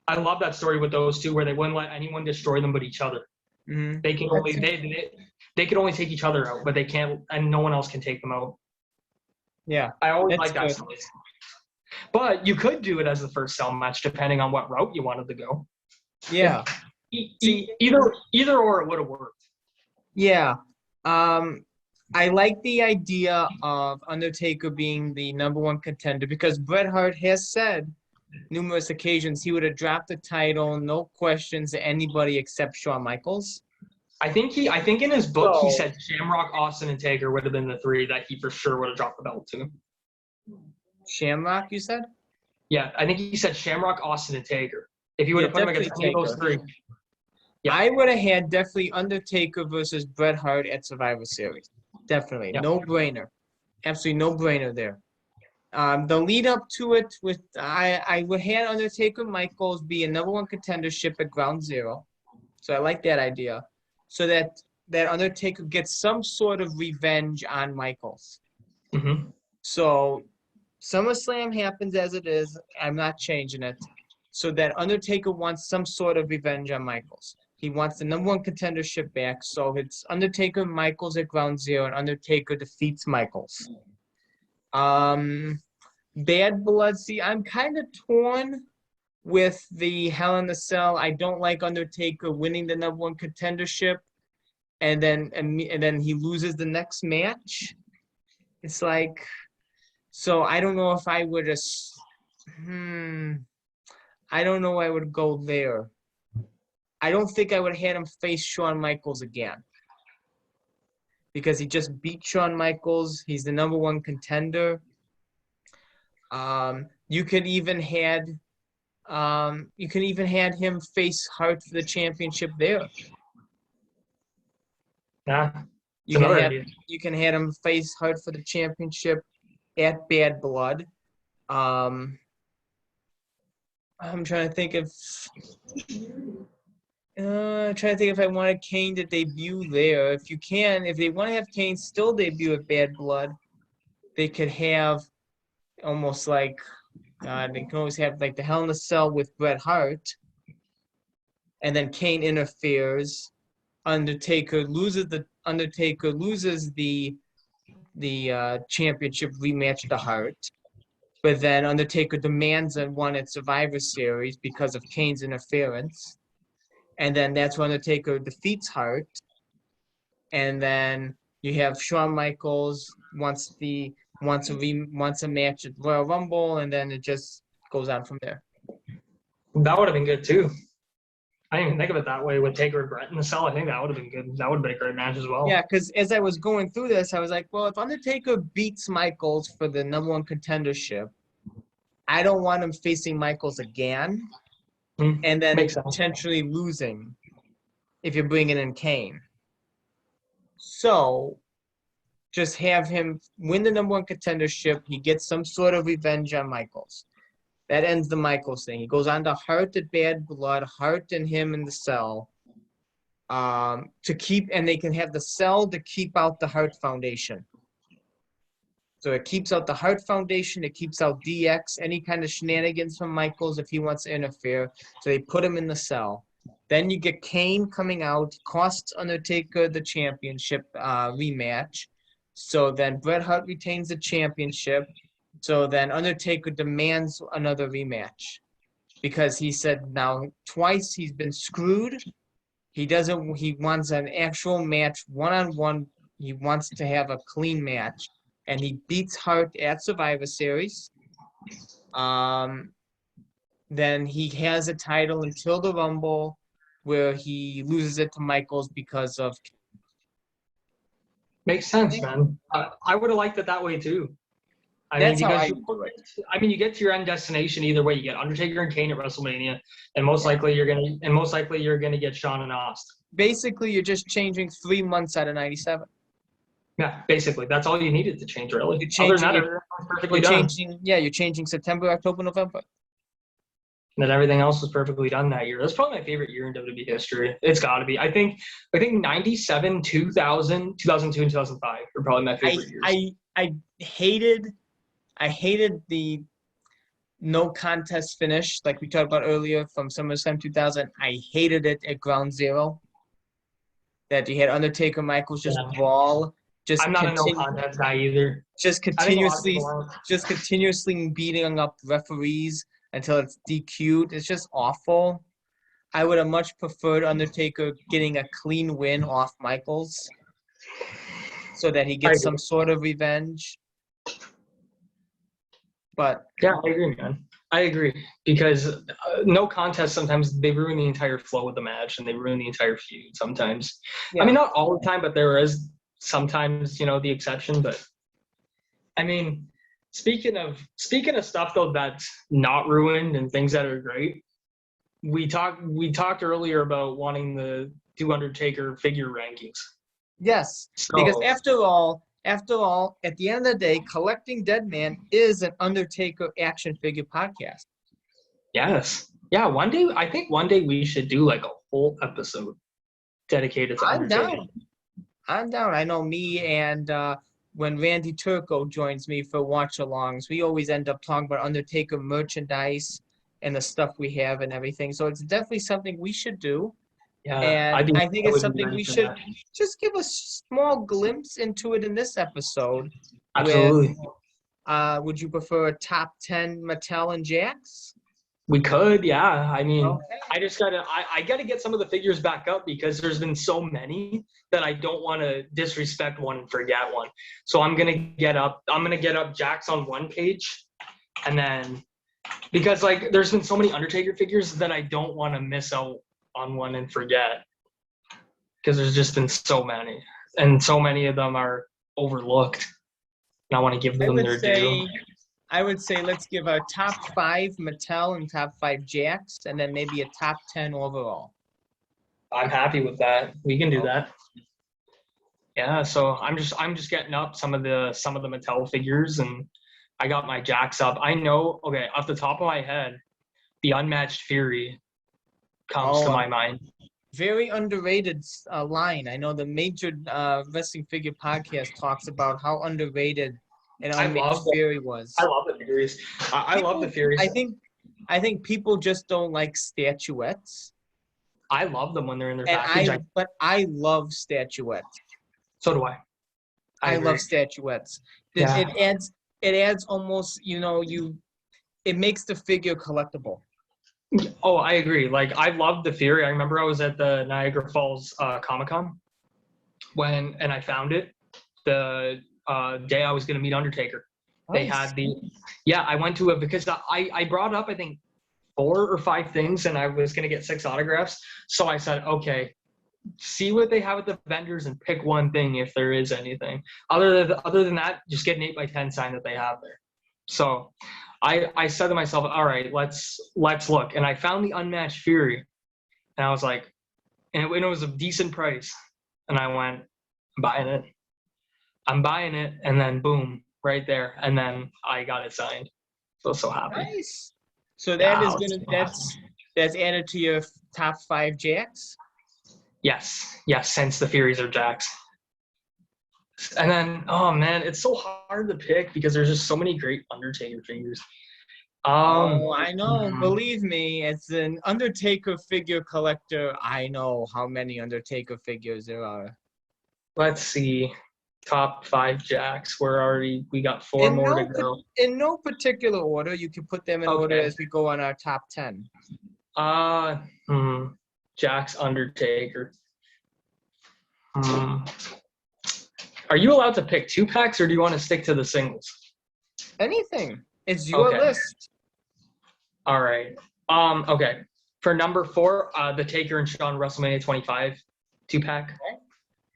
I love that story with those two where they wouldn't let anyone destroy them but each other. Mm-hmm. They can only they can only take each other out, but they can't, and no one else can take them out. Yeah, I always like that story. But you could do it as the first cell match, depending on what route you wanted to go. Yeah, either or it would have worked. Yeah, I like the idea of Undertaker being the #1 contender because Bret Hart has said numerous occasions he would have dropped the title, no questions to anybody except Shawn Michaels. I think in his book he said Shamrock, Austin, and Taker would have been the three that he for sure would have dropped the belt to. Shamrock, you said? Yeah, I think he said Shamrock, Austin, and Taker. If you would have put him against any of those three. Yeah. I would have had definitely Undertaker versus Bret Hart at Survivor Series. Definitely. Yeah. No-brainer. Absolutely no-brainer there. The lead up to it with I would have Undertaker Michaels be a #1 contendership at Ground Zero. So I like that idea. So that Undertaker gets some sort of revenge on Michaels. Mm-hmm. So SummerSlam happens as it is. I'm not changing it. So that Undertaker wants some sort of revenge on Michaels. He wants the #1 contendership back. So it's Undertaker Michaels at Ground Zero, and Undertaker defeats Michaels. Bad Blood. See, I'm kind of torn with the Hell in a Cell. I don't like Undertaker winning the #1 contendership, and then he loses the next match. It's like, so I don't know if I would have. I don't know. I would go there. I don't think I would have had him face Shawn Michaels again because he just beat Shawn Michaels. He's the #1 contender. You could even had You can even had him face Hart for the championship there. Yeah, it's You can another have idea. you can have him face Hart for the championship at Bad Blood. I'm trying to think if I wanted Kane to debut there. If they want to have Kane still debut at Bad Blood, they could have almost like they can always have like the Hell in a Cell with Bret Hart, and then Kane interferes. Undertaker loses the championship rematch to Hart, but then Undertaker demands one at Survivor Series because of Kane's interference, and then that's when Undertaker defeats Hart, and then you have Shawn Michaels wants a match at Royal Rumble, and then it just goes on from there. That would have been good too. I didn't even think of it that way with Taker and Bret in the cell. I think that would have been good. That would have been a great match as well. Yeah, because as I was going through this, I was like, well, if Undertaker beats Michaels for the #1 contendership, I don't want him facing Michaels again, and then Makes sense. potentially losing if you're bringing in Kane. So just have him win the #1 contendership. He gets some sort of revenge on Michaels. That ends the Michaels thing. He goes on to Hart at Bad Blood, Hart and him in the cell. And they can have the cell to keep out the Hart Foundation. So it keeps out the Hart Foundation, it keeps out DX, any kind of shenanigans from Michaels if he wants to interfere. So they put him in the cell. Then you get Kane coming out, costs Undertaker the championship rematch. So then Bret Hart retains the championship. So then Undertaker demands another rematch because he said now twice he's been screwed. He wants an actual match, one-on-one. He wants to have a clean match. And he beats Hart at Survivor Series. Then he has a title until the Rumble where he loses it to Michaels because of... Makes sense, man. I would have liked it that way too. That's how I you get to your end destination either way. You get Undertaker and Kane at WrestleMania, and most likely you're gonna get Shawn and Austin. Basically, you're just changing 3 months out of 97. Yeah, basically that's all you needed to change, really. Other than that, everything was perfectly done. You're changing September, October, November. And that everything else was perfectly done that year. That's probably my favorite year in WWE history. It's got to be. I think 97, 2000, 2002, and 2005 are probably my favorite years. I hated the no contest finish, like we talked about earlier from SummerSlam 2000. I hated it at Ground Zero. That you had Undertaker, Michaels just brawl. I'm not a no contest guy either. Just continuously beating up referees until it's DQ'd. It's just awful. I would have much preferred Undertaker getting a clean win off Michaels so that he gets some sort of revenge. But yeah, I agree, man. I agree because no contest, sometimes they ruin the entire flow of the match and they ruin the entire feud sometimes. Yeah. I mean, not all the time, but there is sometimes, the exception. But I mean, speaking of stuff though that's not ruined and things that are great, we talked earlier about wanting to do Undertaker figure rankings. Yes, because after all, at the end of the day, Collecting Dead Man is an Undertaker action figure podcast. Yes. Yeah, I think one day we should do like a whole episode dedicated to Undertaker. I'm down. I know me and when Randy Turco joins me for watch-alongs, we always end up talking about Undertaker merchandise and the stuff we have and everything. So it's definitely something we should do. Yeah, and I think it's something we should just give a small glimpse into it in this episode. Absolutely. Would you prefer a top 10 Mattel and Jakks? We could, yeah. I mean, okay. I gotta get some of the figures back up because there's been so many that I don't want to disrespect one and forget one. So I'm gonna get up Jakks on one page, and then because like there's been so many Undertaker figures that I don't want to miss out on one and forget because there's just been so many, and so many of them are overlooked. And I want to give them their due. I would say let's give our top 5 Mattel and top 5 Jakks, and then maybe a top 10 overall. I'm happy with that. We can do Okay. that. Yeah, so I'm just getting up some of the Mattel figures, and I got my Jacks up. I know, okay, off the top of my head, the Unmatched Fury comes to Oh, my mind. very underrated line. I know the Major Wrestling Figure Podcast talks about how underrated an I Unmatched love the Fury was. I love the Furies. I love the Furies. I think people just don't like statuettes. I love them when they're in their And package. but I love statuettes. So do I. I agree. love statuettes. Yeah. It adds almost, it makes the figure collectible. Oh, I agree. Like, I love the Fury. I remember I was at the Niagara Falls Comic-Con and I found it the day I was going to meet Undertaker. They had I went to it because I brought up, I think, 4 or 5 things, and I was going to get 6 autographs. So I said, okay, see what they have at the vendors and pick one thing if there is anything. Other than that, just get an 8x10 sign that they have there. So I said to myself, all right, let's look. And I found the Unmatched Fury, and I was like, and it was a decent price. And I went, I'm buying it. And then boom, right there. And then I got it signed. So happy. Nice. So that's added to your top 5 Jakks? Yes, since the Furies are Jacks. And then, oh man, it's so hard to pick because there's just so many great Undertaker figures. I know. Believe me, as an Undertaker figure collector, I know how many Undertaker figures there are. Let's see. Top 5 Jacks. We got 4 more to go. In no particular order. You can put them in order as we go on our top 10. Jack's Undertaker. Are you allowed to pick 2-packs, or do you want to stick to the singles? Anything. It's your list. All right. Okay. For number 4, the Taker and Shawn WrestleMania 25 2-pack. Okay.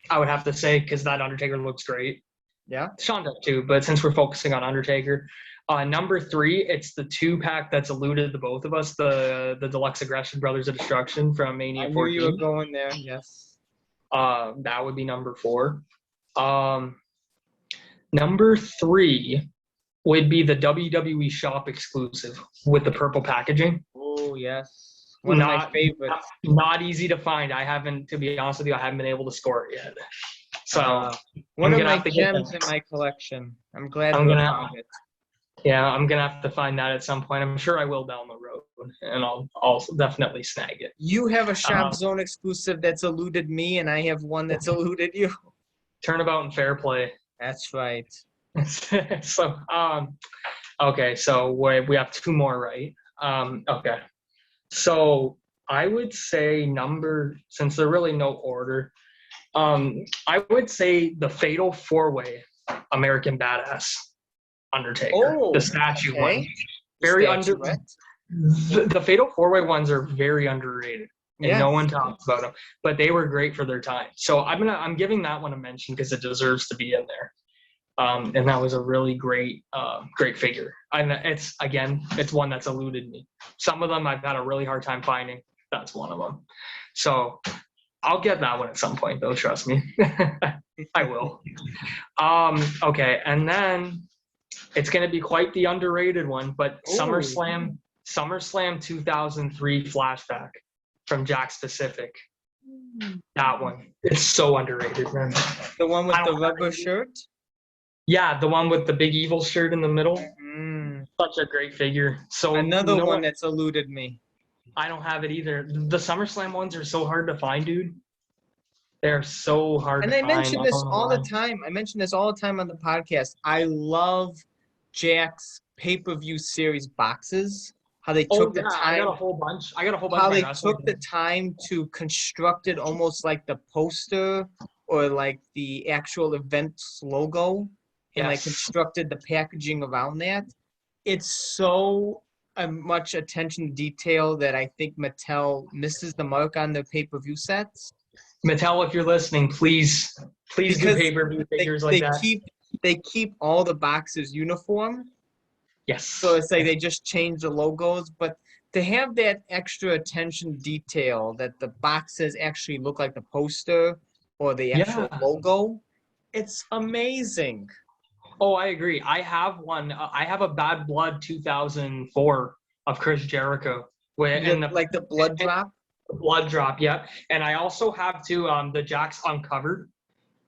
I would have to say, because that Undertaker looks great. Yeah. Shawn does too, but since we're focusing on Undertaker, number 3, it's the 2-pack that's eluded the both of us, the Deluxe Aggression Brothers of Destruction from Mania 14. I knew you were going there. Yes. That would be number 4. Number 3 would be the WWE Shop exclusive with the purple packaging. Oh, yes. One of my favorites. Not easy to find. To be honest with you, I haven't been able to score it yet. So one of my gems in my collection. I'm glad you found it. Yeah, I'm gonna have to find that at some point. I'm sure I will down the road, and I'll definitely snag it. You have a Shop Zone exclusive that's eluded me, and I have one that's eluded you. Turnabout and fair play. That's right. So okay, so we have 2 more, right? Okay. So I would say since there really no order, I would say the Fatal 4-Way American Badass Undertaker, the statue one. Very the Fatal 4-Way ones are very underrated, and no one talks about them, but they were great for their time. So I'm giving that one a mention because it deserves to be in there. And that was a really great figure. And it's one that's eluded me. Some of them I've had a really hard time finding. That's one of them. So I'll get that one at some point, though. Trust me. I will. Okay. And then it's going to be quite the underrated one, but SummerSlam 2003 flashback from Jakks Pacific. That one. It's so underrated, man. The one with the rubber shirt? Yeah, the one with the big evil shirt in the middle. Such a great figure. So another one that's eluded me. I don't have it either. The SummerSlam ones are so hard to find, dude. They're so hard to find. And I mention this all the time. I mention this all the time on the podcast. I love Jakks pay-per-view series boxes. How they took the time. I got a whole bunch. How they took the time to construct it almost like the poster or like the actual event's logo. And like constructed the packaging around that. It's so much attention to detail that I think Mattel misses the mark on their pay-per-view sets. Mattel, if you're listening, please do pay-per-view figures like that. They keep all the boxes uniform, Yes. So it's like they just changed the logos, but to have that extra attention detail that the boxes actually look like the poster or the actual Yeah. logo, it's amazing. Oh, I agree. I have one. I have a Bad Blood 2004 of Chris Jericho, where and Like the blood and drop. the blood drop. Yeah, and I also have too the Jack's Uncovered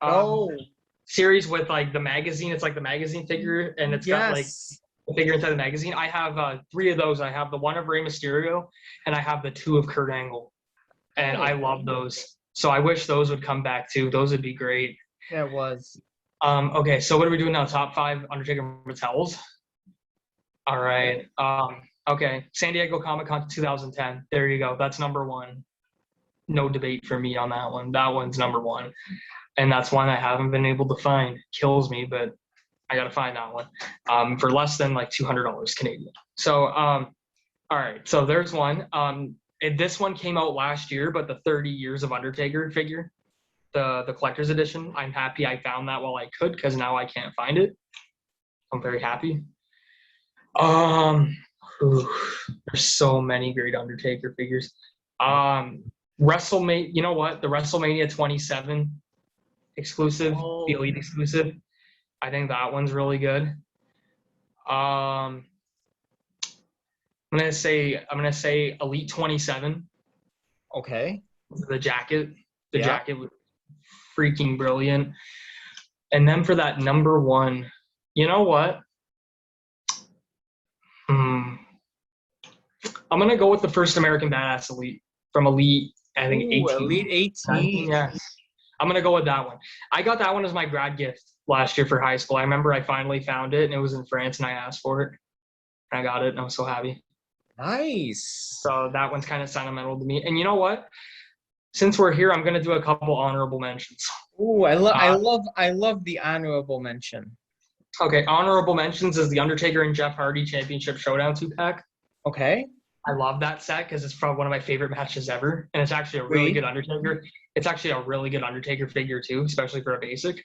um, Oh, series with like the magazine. It's like the magazine figure, and it's got like yes. the figure inside the magazine. I have 3 of those. I have the one of Rey Mysterio, and I have the 2 of Kurt Angle, and I Oh, love those. So I wish those would come back too. Those would be great. that was. Okay, so what are we doing now? Top 5 Undertaker Matels. All right. Okay, San Diego Comic-Con 2010. There you go. That's number 1. No debate for me on that one. That one's number 1, and that's one I haven't been able to find. Kills me, but I gotta find that one for less than like $200 Canadian. So, all right. So there's one. This one came out last year, but the 30 Years of Undertaker figure, the collector's edition. I'm happy I found that while I could, because now I can't find it. I'm very happy. There's so many great Undertaker figures. WrestleMania. You know what? The WrestleMania 27 exclusive, the Elite exclusive. I think that one's really good. I'm gonna say Elite 27. Okay. The jacket. The Yeah. jacket was freaking brilliant. And then for that number 1, you know what? I'm gonna go with the first American Badass Elite from Elite. I think Ooh, 18. Elite 18. Yes. I'm gonna go with that one. I got that one as my grad gift last year for high school. I remember I finally found it, and it was in France, and I asked for it, and I got it, and I was so happy. Nice. So that one's kind of sentimental to me. And you know what? Since we're here, I'm gonna do a couple honorable mentions. Ooh, I love the honorable mention. Okay, honorable mentions is the Undertaker and Jeff Hardy Championship Showdown 2-pack. Okay. I love that set because it's probably one of my favorite matches ever, and it's actually a really Agree. good Undertaker. It's actually a really good Undertaker figure too, especially for a basic.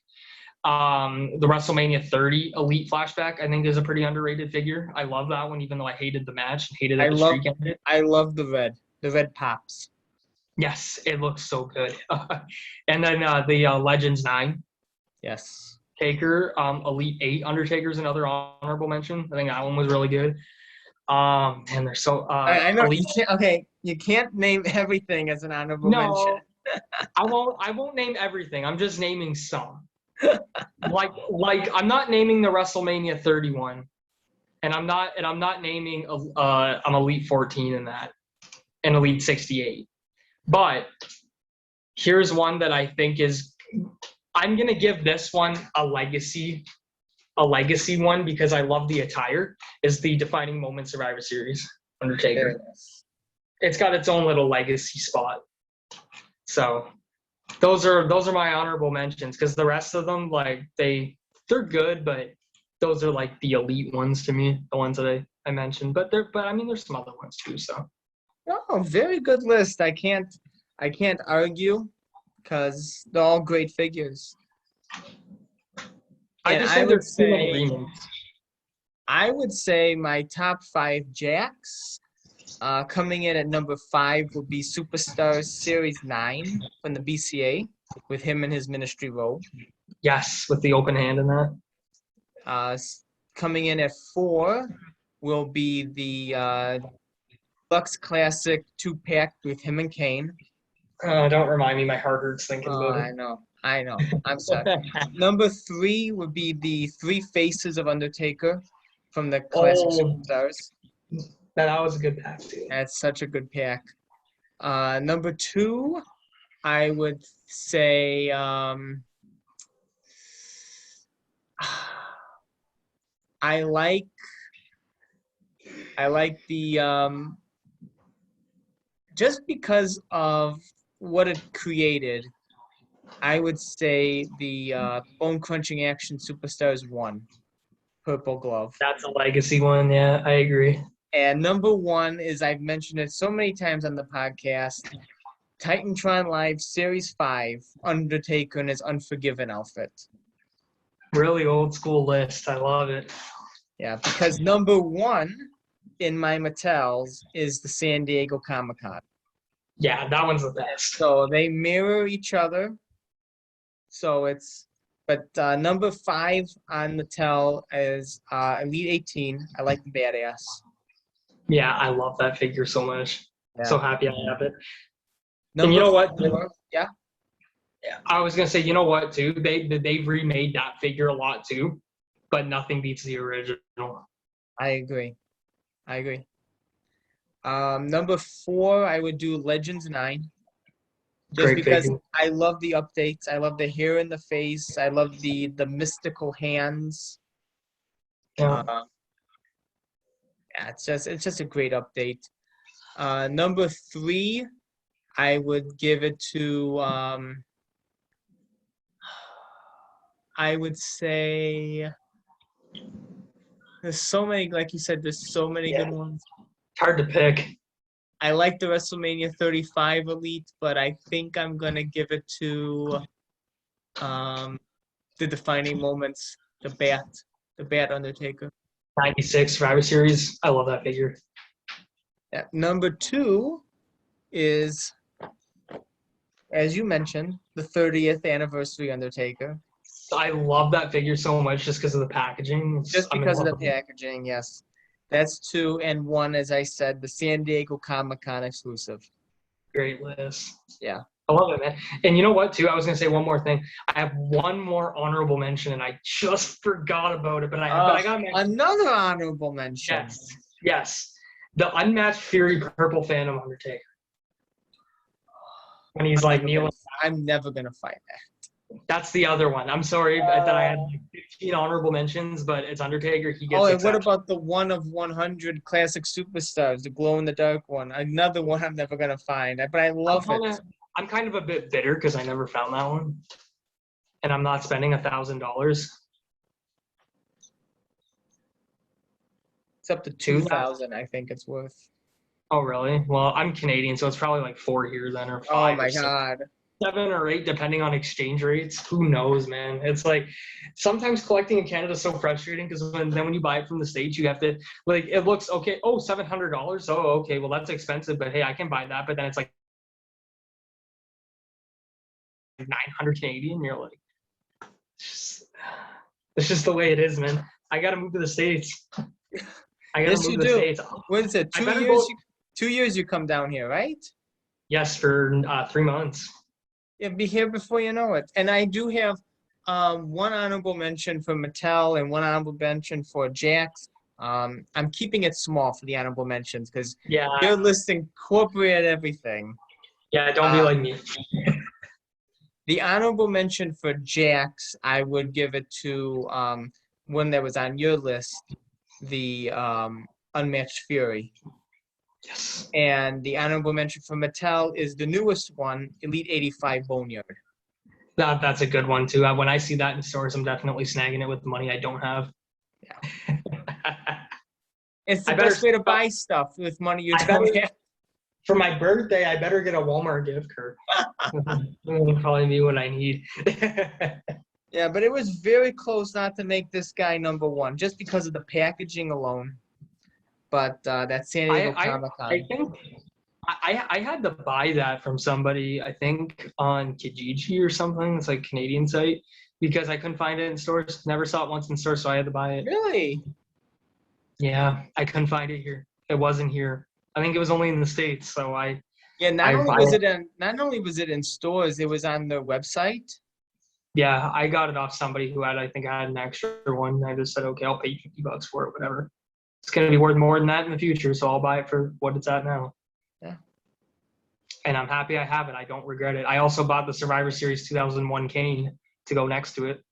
The WrestleMania 30 Elite Flashback, I think, is a pretty underrated figure. I love that one, even though I hated the match and hated that the streak ended. I love the red. The red pops. Yes, it looks so good. And then the Legends 9 Yes. Taker, Elite 8 Undertaker's another honorable mention. I think that one was really good. And they're so I know Elite. you can't. Okay, you can't name everything as an honorable mention. No, I won't name everything. I'm just naming some. like I'm not naming the WrestleMania 31, and I'm not naming an Elite 14 in that, and Elite 68. But here's one that I think is, I'm gonna give this one a legacy one because I love the attire. Is the Defining Moment Survivor Series Undertaker. It's got its own little legacy spot. So those are my honorable mentions, because the rest of them, like, they're good, but those are like the elite ones to me, the ones that I mentioned. But I mean there's some other ones too. So Oh, very good list. I can't argue because they're all great figures. I just think there's too many remakes. I would say my top 5 Jacks. Coming in at number 5 would be Superstars Series 9 from the BCA with him in his ministry robe. Yes, with the open hand in that. Coming in at 4 will be the Lux Classic 2-pack with him and Kane. Don't remind me. My heart hurts thinking about it. I know. I'm sorry. Number 3 would be the 3 Faces of Undertaker from the Classic Superstars. That was a good pack too. That's such a good pack. Number 2, I would say I like the just because of what it created, I would say the Bone Crunching Action Superstars 1 Purple Glove. That's a legacy one. Yeah, I agree. And number 1 is, I've mentioned it so many times on the podcast, Titantron Live Series 5, Undertaker in his Unforgiven outfit. Really old school list. I love it. Yeah, because number one in my Mattels is the San Diego Comic-Con. Yeah, that one's the best. So they mirror each other. So but number 5 on Mattel is Elite 18. I like the badass. Yeah, I love that figure so much. Yeah. So happy I have it. Number and you know what? 4, yeah. I was gonna say, you know what, too? They've remade that figure a lot too, but nothing beats the original. I agree. Number 4, I would do Legends 9. Just Great because figure. I love the updates. I love the hair in the face. I love the mystical hands. Yeah. Yeah, it's just a great update. Number 3, I would give it to I would say there's so many, like you said, there's so many good ones. It's hard to pick. I like the WrestleMania 35 Elite, but I think I'm gonna give it to the defining moments, the Bat Undertaker. 96 Survivor Series. I love that figure. Yeah. Number 2 is, as you mentioned, the 30th Anniversary Undertaker. I love that figure so much just because of the packaging. Just because of the packaging, yes. That's 2, and 1, as I said, the San Diego Comic-Con exclusive. Great list. Yeah. I love it, man. And you know what, too? I was going to say one more thing. I have one more honorable mention, and I just forgot about it, but I got to mention. Another honorable mention. Yes. The unmatched Fury Purple Phantom Undertaker. When he's like kneeling. I'm never going to fight that. That's the other one. I'm sorry that I had like 15 honorable mentions, but it's Undertaker. He gets. Oh, and what about the 1 of 100 classic superstars, the glow in the dark one? Another one I'm never gonna find, but I love it. I'm kind of a bit bitter because I never found that one, and I'm not spending $1,000. It's up to 2,000, I think it's worth. Oh, really? Well, I'm Canadian, so it's probably like 4 here then, or 5. Oh my God. 7 or 8, depending on exchange rates. Who knows, man? It's like sometimes collecting in Canada is so frustrating because when you buy it from the States, you have to like it looks okay. Oh, $700. Oh, okay. Well, that's expensive, but hey, I can buy that. But then it's like 900 Canadian. You're like, it's just the way it is, man. I gotta move to the States. I gotta move to the States. What is it? 2 years? 2 years you come down here, right? Yes, for 3 months. You'll be here before you know it. And I do have one honorable mention for Mattel and one honorable mention for Jax. I'm keeping it small for the honorable mentions because your list incorporate everything. Yeah, don't be like me. The honorable mention for Jax, I would give it to one that was on your list, the Unmatched Fury. Yes. And the honorable mention for Mattel is the newest one, Elite 85 Boneyard. That's a good one, too. When I see that in stores, I'm definitely snagging it with the money I don't have. Yeah. It's the best way to buy stuff with money you don't have. For my birthday, I better get a Walmart gift card. That'll probably be what I need. Yeah, but it was very close not to make this guy number 1 just because of the packaging alone. But that San Diego Comic-Con. I think I had to buy that from somebody, I think, on Kijiji or something. It's like a Canadian site because I couldn't find it in stores. Never saw it once in stores, so I had to buy it. Really? Yeah, I couldn't find it here. It wasn't here. I think it was only in the States, so I. Yeah, not only was it in stores, it was on their website. Yeah, I got it off somebody who I think I had an extra one. I just said, okay, I'll pay you $50 for it, whatever. It's going to be worth more than that in the future, so I'll buy it for what it's at now. Yeah. And I'm happy I have it. I don't regret it. I also bought the Survivor Series 2001 Kane to go next to it.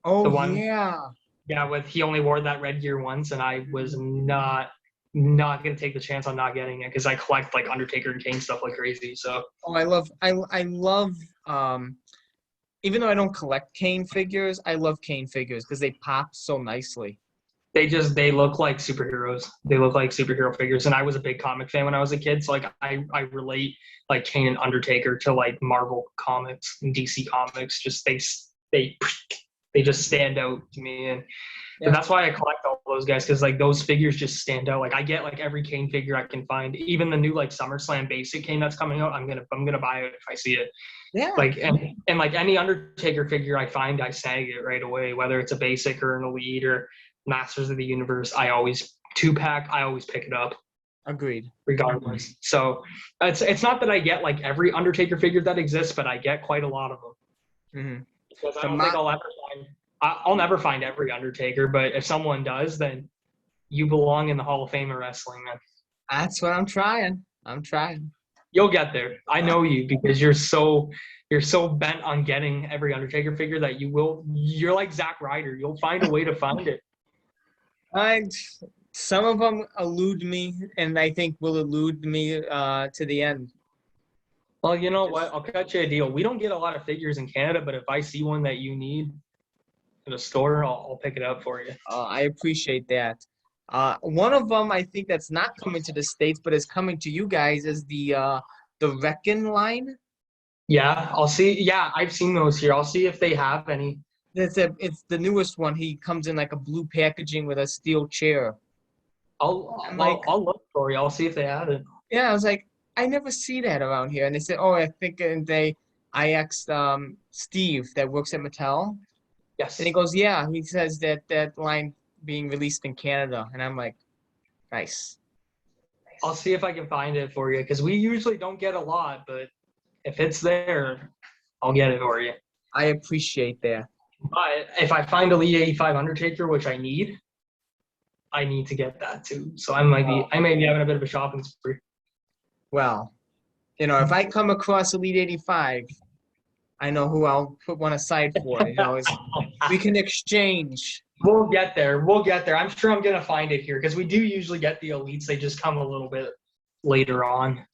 Oh, yeah. Yeah, he only wore that red gear once, and I was not going to take the chance on not getting it because I collect like Undertaker and Kane stuff like crazy. So. Oh, I love even though I don't collect Kane figures, I love Kane figures because they pop so nicely. They look like superheroes. They look like superhero figures. And I was a big comic fan when I was a kid. So like I relate like Kane and Undertaker to like Marvel comics and DC comics. Just they just stand out to me. And that's why I collect those guys because like those figures just stand out. Like I get like every Kane figure I can find, even the new like SummerSlam basic Kane that's coming out. I'm gonna buy it if I see it. Yeah. Like and like any Undertaker figure I find, I snag it right away, whether it's a basic or an elite or Masters of the Universe. I always 2-pack. I always pick it up. Agreed. Regardless. So it's not that I get like every Undertaker figure that exists, but I get quite a lot of them. Mm-hmm. Because I don't think I'll never find every Undertaker, but if someone does, then you belong in the Hall of Fame of wrestling, man. That's what I'm trying. You'll get there. I know you because you're so bent on getting every Undertaker figure that you're like Zack Ryder. You'll find a way to find it. Some of them elude me, and I think will elude me to the end. Well, you know what? I'll cut you a deal. We don't get a lot of figures in Canada, but if I see one that you need at a store, I'll pick it up for you. I appreciate that. One of them I think that's not coming to the States, but is coming to you guys is the Reckon line. Yeah, I'll see. Yeah, I've seen those here. I'll see if they have any. It's the newest one. He comes in like a blue packaging with a steel chair. I'll look for you. I'll see if they have it. Yeah, I was like, I never see that around here. And they said, oh, I think I asked Steve that works at Mattel. Yes. And he goes, yeah. He says that line being released in Canada. And I'm like, nice. I'll see if I can find it for you because we usually don't get a lot, but if it's there, I'll get it for you. I appreciate that. But if I find Elite 85 Undertaker, which I need to get that too. So I may be having a bit of a shopping spree. Well, if I come across Elite 85, I know who I'll put one aside for. We can exchange. We'll get there. I'm sure I'm going to find it here because we do usually get the elites. They just come a little bit later on.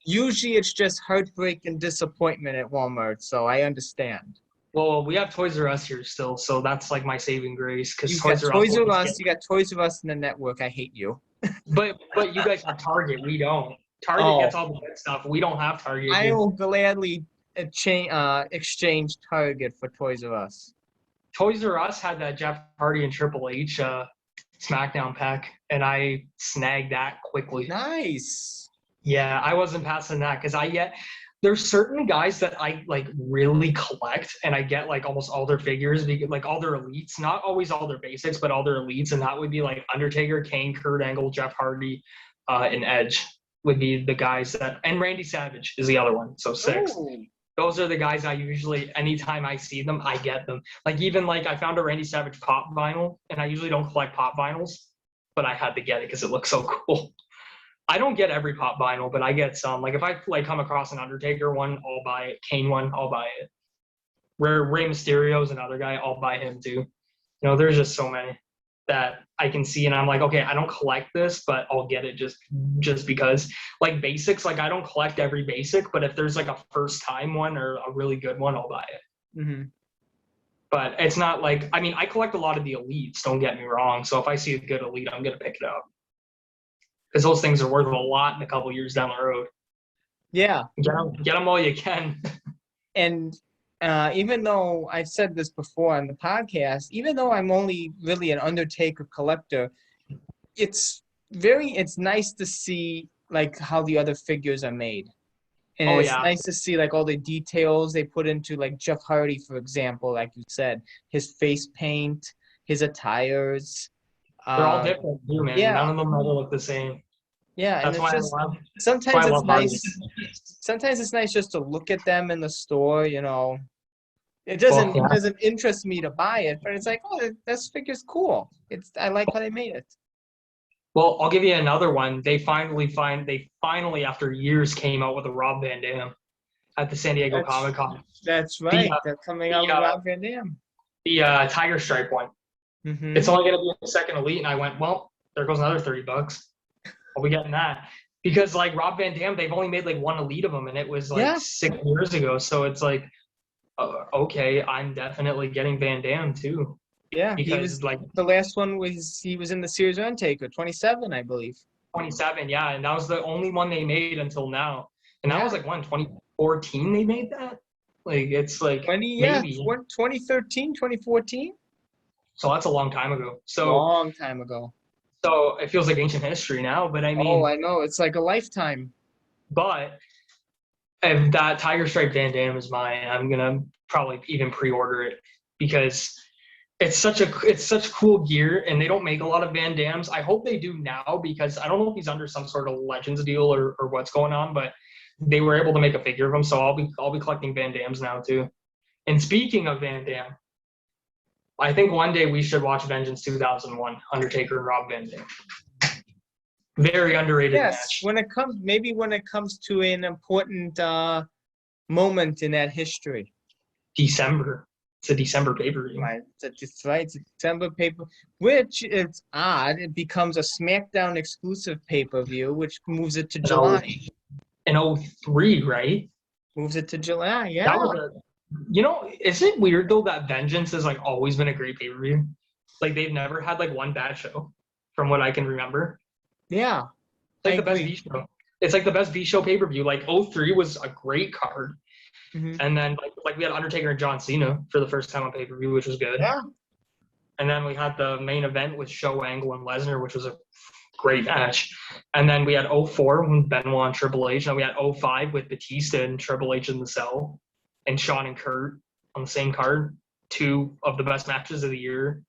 Usually it's just heartbreak and disappointment at Walmart, so I understand. Well, we have Toys R Us here still, so that's like my saving grace. Because you got Toys R Us in the network. I hate you. But you guys have Target. We don't. Target gets all the good stuff. We don't have Target. I will gladly exchange Target for Toys R Us. Toys R Us had that Jeff Hardy and Triple H SmackDown pack, and I snagged that quickly. Nice. Yeah, I wasn't passing that because there's certain guys that I like really collect, and I get like almost all their figures, like all their elites, not always all their basics, but all their elites, and that would be like Undertaker, Kane, Kurt Angle, Jeff Hardy, and Edge would be the guys that, and Randy Savage is the other one, so 6. Ooh. Those are the guys I usually, anytime I see them, I get them. Like even like I found a Randy Savage pop vinyl, and I usually don't collect pop vinyls, but I had to get it because it looks so cool. I don't get every pop vinyl, but I get some. Like if I like come across an Undertaker one, I'll buy it. Kane one, I'll buy it. Rey Mysterio's another guy, I'll buy him too. There's just so many that I can see, and I'm like, okay, I don't collect this, but I'll get it just because. Like basics, like I don't collect every basic, but if there's like a first time one or a really good one, I'll buy it. Mm-hmm. But it's not like, I mean, I collect a lot of the elites, don't get me wrong. So if I see a good elite, I'm going to pick it up. Because those things are worth a lot in a couple years down the road. Yeah. Get them all you can. And even though I've said this before on the podcast, even though I'm only really an Undertaker collector, it's nice to see like how the other figures are made. And it's nice to see like all the details they put into like Jeff Hardy, for example, like you said, his face paint, his attires. They're all different too, man. Yeah. None of them ever look the same. Yeah, that's and it's why just sometimes it's nice. Sometimes it's nice just to look at them in the store. It doesn't interest me to buy it, but it's like, oh, this figure's cool. I like how they made it. Well, I'll give you another one. They finally after years came out with a Rob Van Dam at the San Diego Comic-Con. That's right. They're coming out with Rob Van Dam. The Tiger Stripe one. Mm-hmm. It's only going to be a second elite, and I went, well, there goes another $30. I'll be getting that because like Rob Van Dam, they've only made like one elite of them, and it was like 6 years ago. So it's like, okay, I'm definitely getting Van Dam too. Yeah, because he was like the last one was in the series Undertaker 27, I believe. 27, yeah, and that was the only one they made until now, and that was like 2014 they made that. Like it's like 2013, 2014. So that's a long time ago. Long time ago. So it feels like ancient history now, but I mean, Oh, I know. It's like a lifetime. but if that Tiger Stripe Van Dam is mine, I'm gonna probably even pre-order it because it's such cool gear, and they don't make a lot of Van Dams. I hope they do now because I don't know if he's under some sort of Legends deal or what's going on, but they were able to make a figure of him, so I'll be collecting Van Dams now too. And speaking of Van Dam, I think one day we should watch Vengeance 2001, Undertaker and Rob Van Dam. Very underrated Yes, match. when it comes to an important moment in that history. December. It's a December pay-per-view. Right, it's right. It's a December paper, which it's odd. It becomes a SmackDown exclusive pay-per-view, which moves it to July. In 03, right? Moves it to July. Yeah. That was is it weird though that Vengeance has like always been a great pay-per-view? Like they've never had like one bad show, from what I can remember. Yeah. Like the best V show. It's like the best V show pay-per-view. Like 03 was a great card. Mm-hmm. And then like we had Undertaker and John Cena for the first time on pay-per-view, which was good. Yeah. And then we had the main event with Show Angle and Lesnar, which was a great match. And then we had 04 with Benoit and Triple H. And we had 05 with Batista and Triple H in the cell and Shawn and Kurt on the same card. Two of the best matches of the year.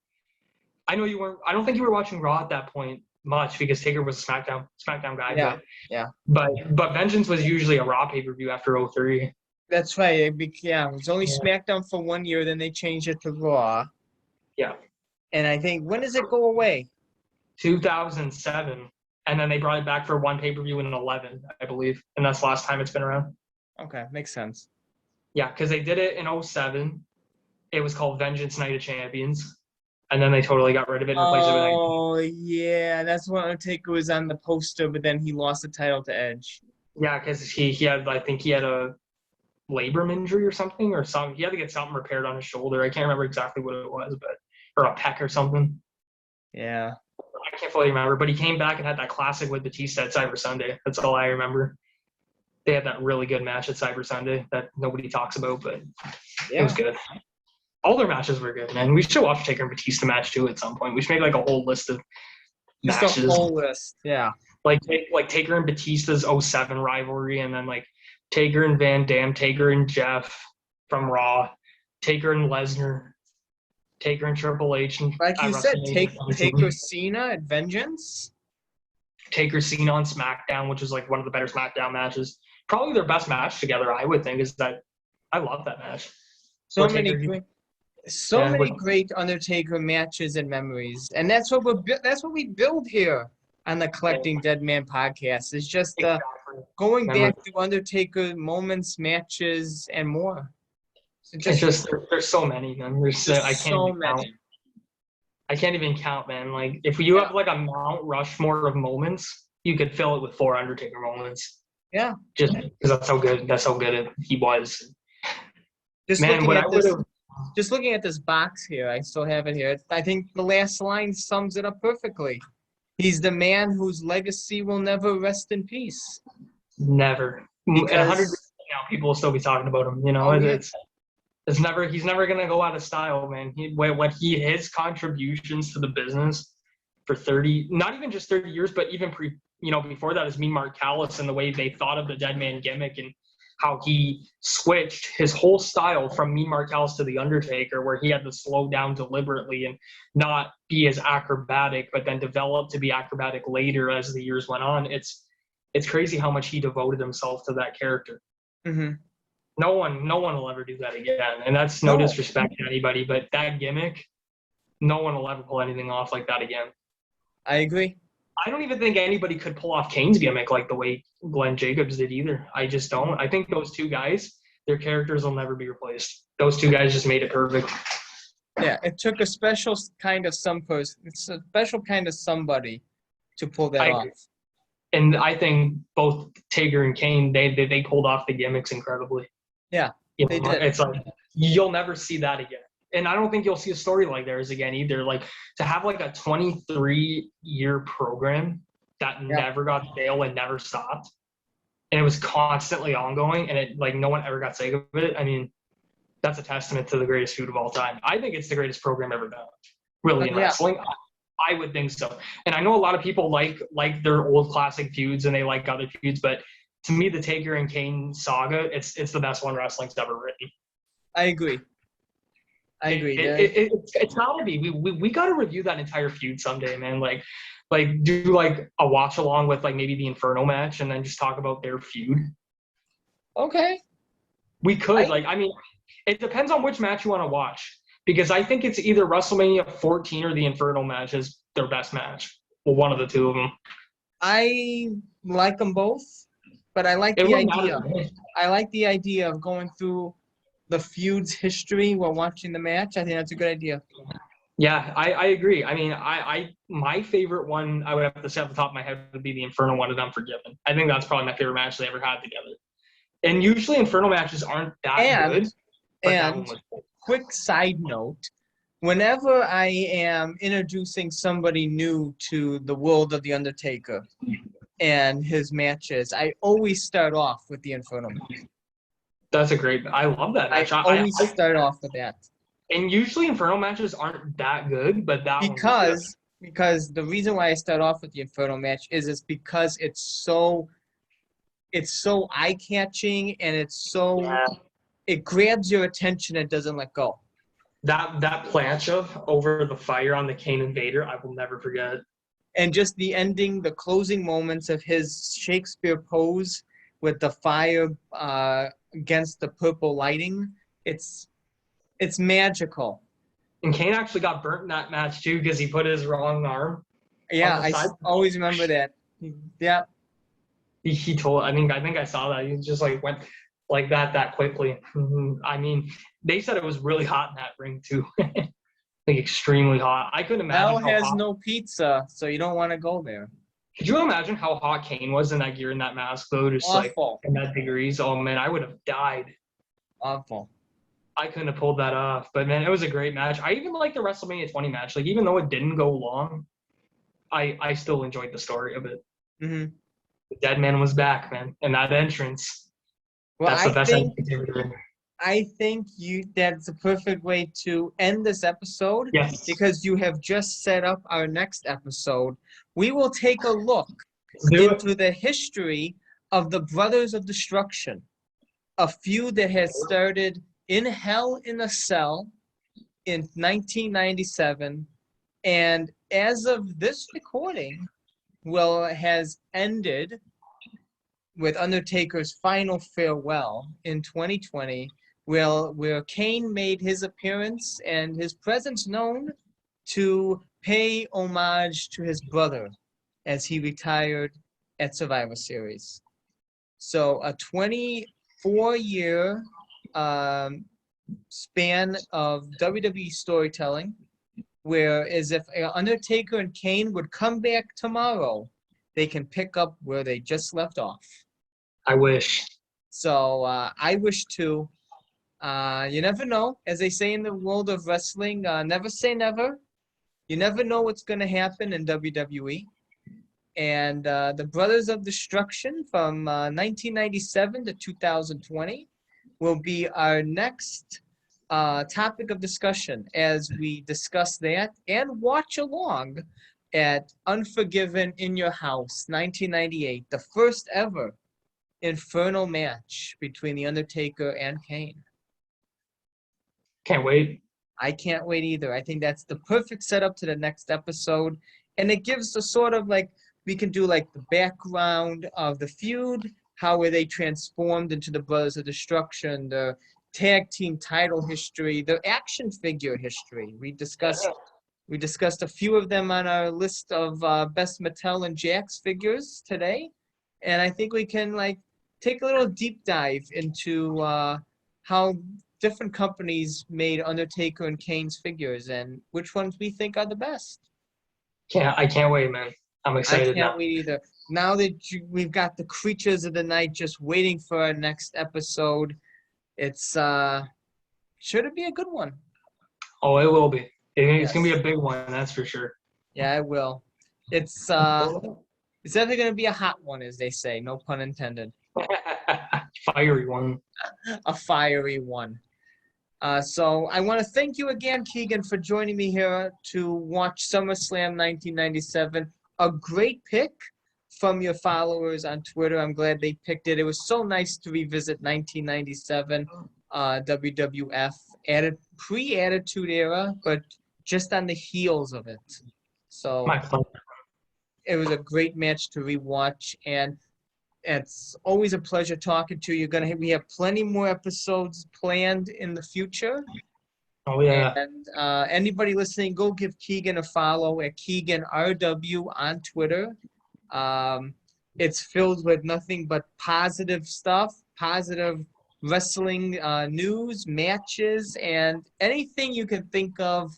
I don't think you were watching Raw at that point much because Taker was a SmackDown guy. Yeah. But Vengeance was usually a Raw pay-per-view after 03. That's right. It was only SmackDown for 1 year, then they changed it to Raw. Yeah. And I think, when does it go away? 2007. And then they brought it back for one pay-per-view in 11, I believe. And that's the last time it's been around. Okay, makes sense. Yeah, because they did it in 07. It was called Vengeance Night of Champions. And then they totally got rid of it and replaced it with Oh, yeah. That's when Undertaker was on the poster, but then he lost the title to Edge. Yeah, because he had a labrum injury or something, he had to get something repaired on his shoulder. I can't remember exactly what it was, or a pec or something. Yeah. I can't fully remember, but he came back and had that classic with Batista at Cyber Sunday. That's all I remember. They had that really good match at Cyber Sunday that nobody talks about, but it was good. All their matches were good, man. We should watch Taker and Batista match too at some point. We should make like a whole list of matches. Just a whole list, yeah. Like Taker and Batista's 07 rivalry, and then like Taker and Van Dam, Taker and Jeff from Raw, Taker and Lesnar, Taker and Triple H. And like you said, Taker Cena at Vengeance. Taker Cena on SmackDown, which is like one of the better SmackDown matches. Probably their best match together, I would think, is that I love that match. So many great Undertaker matches and memories, and that's what we build here on the Collecting Dead Man podcast. It's just going back to Undertaker moments, matches, and more. There's so many, man. I can't even count, man. Like if you have like a Mount Rushmore of moments, you could fill it with 4 Undertaker moments. Yeah. Just because that's how good he was. Just looking at this box here, I still have it here. I think the last line sums it up perfectly. He's the man whose legacy will never rest in peace. Never. Because, 100 years now, people will still be talking about him. He's never gonna go out of style, man. His contributions to the business for 30, not even just 30 years, but even before that is Mean Mark Callis and the way they thought of the Dead Man gimmick and how he switched his whole style from Mean Mark Callis to The Undertaker, where he had to slow down deliberately and not be as acrobatic, but then develop to be acrobatic later as the years went on. It's crazy how much he devoted himself to that character. Mm-hmm. No one will ever do that again. And that's no disrespect to anybody, but that gimmick, no one will ever pull anything off like that again. I agree. I don't even think anybody could pull off Kane's gimmick like the way Glenn Jacobs did either. I just don't. I think those two guys, their characters will never be replaced. Those two guys just made it perfect. Yeah, it took a special kind of somebody to pull that off. And I think both Taker and Kane, they pulled off the gimmicks incredibly. Yeah, they did. It's like you'll never see that again. And I don't think you'll see a story like theirs again either. Like to have like a 23-year program that never got stale and never stopped, and it was constantly ongoing, and it like no one ever got sick of it. I mean, that's a testament to the greatest feud of all time. I think it's the greatest program ever done. really in Yeah. wrestling. I would think so. And I know a lot of people like their old classic feuds and they like other feuds, but to me, the Taker and Kane saga, it's the best one wrestling's ever written. I agree. It's gotta be. We gotta review that entire feud someday, man. Like do like a watch along with like maybe the Inferno match and then just talk about their feud. Okay. We could. I mean, it depends on which match you want to watch. Because I think it's either WrestleMania 14 or the Inferno match is their best match. Well, one of the two of them. I like them both, but I like the idea. I like the idea of going through the feud's history while watching the match. I think that's a good idea. Yeah, I agree. I mean, my favorite one I would have to say off the top of my head would be the Inferno one and Unforgiven. I think that's probably my favorite match they ever had together. And usually Inferno matches aren't that good. And quick side note, whenever I am introducing somebody new to the world of The Undertaker and his matches, I always start off with the Inferno match. That's a great. I love that match. I always start off with that. And usually Inferno matches aren't that good, but that because the reason why I start off with the Inferno match is because it's so eye-catching and it grabs your attention and doesn't let go. That plancha over the fire on the Kane and Vader, I will never forget. And just the ending, the closing moments of his Shakespeare pose with the fire against the purple lighting, it's magical. And Kane actually got burnt in that match too because he put his wrong arm. Yeah, I always remember that. Yeah. He told. I think I saw that. He just like went like that quickly. I mean, they said it was really hot in that ring too. Like extremely hot. I couldn't imagine. Hell has no pizza, so you don't want to go there. Could you imagine how hot Kane was in that gear and that mask though? Just awful. Like in that degrees. Oh man, I would have died. Awful. I couldn't have pulled that off. But man, it was a great match. I even liked the WrestleMania 20 match. Like even though it didn't go long, I still enjoyed the story of it. Mm-hmm. The dead man was back, man. And that entrance. Well, that's the best I think that's a perfect way to end this episode. Yes. Because you have just set up our next episode. We will take a look into the history of the Brothers of Destruction. A feud that has started in Hell in a Cell in 1997. And as of this recording, has ended with Undertaker's final farewell in 2020, where Kane made his appearance and his presence known to pay homage to his brother as he retired at Survivor Series. So a 24-year span of WWE storytelling, where as if Undertaker and Kane would come back tomorrow, they can pick up where they just left off. I wish. So I wish too. You never know. As they say in the world of wrestling, never say never. You never know what's going to happen in WWE. And the Brothers of Destruction from 1997 to 2020 will be our next topic of discussion as we discuss that and watch along at Unforgiven in Your House 1998, the first ever Inferno match between The Undertaker and Kane. Can't wait. I can't wait either. I think that's the perfect setup to the next episode. And it gives a sort of like, we can do like the background of the feud, how were they transformed into the Brothers of Destruction, the tag team title history, the action figure history. We discussed a few of them on our list of best Mattel and Jakks figures today. And I think we can like take a little deep dive into how different companies made Undertaker and Kane's figures and which ones we think are the best. I can't wait, man. I'm excited. I can't wait either. Now that we've got the creatures of the night just waiting for our next episode, it's should it be a good one? Oh, it will be. It's gonna be a big one, that's for sure. Yeah, it will. It's definitely gonna be a hot one, as they say. No pun intended. Fiery one. A fiery one. So I want to thank you again, Keegan, for joining me here to watch SummerSlam 1997. A great pick from your followers on Twitter. I'm glad they picked it. It was so nice to revisit 1997 WWF, pre-Attitude Era, but just on the heels of it. So My pleasure. it was a great match to rewatch, and it's always a pleasure talking to you. We have plenty more episodes planned in the future. Oh yeah. And anybody listening, go give Keegan a follow at Keegan RW on Twitter. It's filled with nothing but positive stuff, positive wrestling news, matches, and anything you can think of.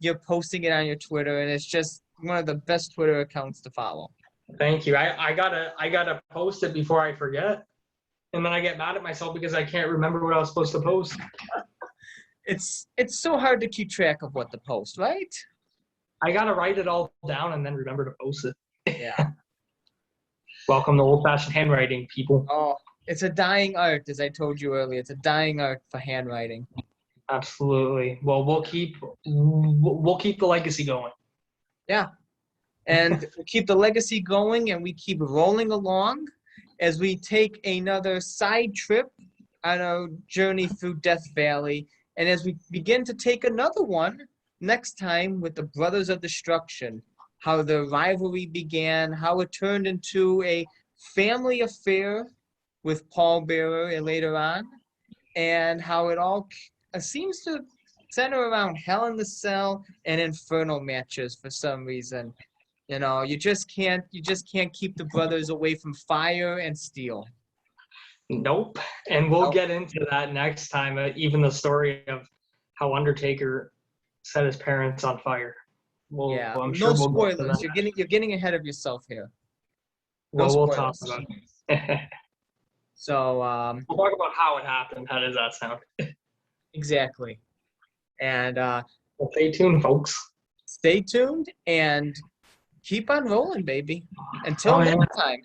You're posting it on your Twitter, and it's just one of the best Twitter accounts to follow. Thank you. I gotta post it before I forget, and then I get mad at myself because I can't remember what I was supposed to post. It's so hard to keep track of what to post, right? I gotta write it all down and then remember to post it. Yeah. Welcome to old-fashioned handwriting, people. Oh, it's a dying art, as I told you earlier. It's a dying art for handwriting. Absolutely. Well, we'll keep the legacy going. Yeah. And we keep the legacy going, and we keep rolling along as we take another side trip on our journey through Death Valley. And as we begin to take another one next time with the Brothers of Destruction, how the rivalry began, how it turned into a family affair with Paul Bearer later on, and how it all seems to center around Hell in the Cell and Inferno matches for some reason. You know, you just can't keep the brothers away from fire and steel. Nope. And we'll Nope. get into that next time. Even the story of how Undertaker set his parents on fire. Yeah. I'm No sure we'll get to spoilers. that. You're getting ahead of yourself here. No Well, we'll talk spoilers. about it. So We'll talk about how it happened. How does that sound? exactly. And Well, stay tuned, folks. stay tuned and keep on rolling, baby. Until Oh, yeah. next time.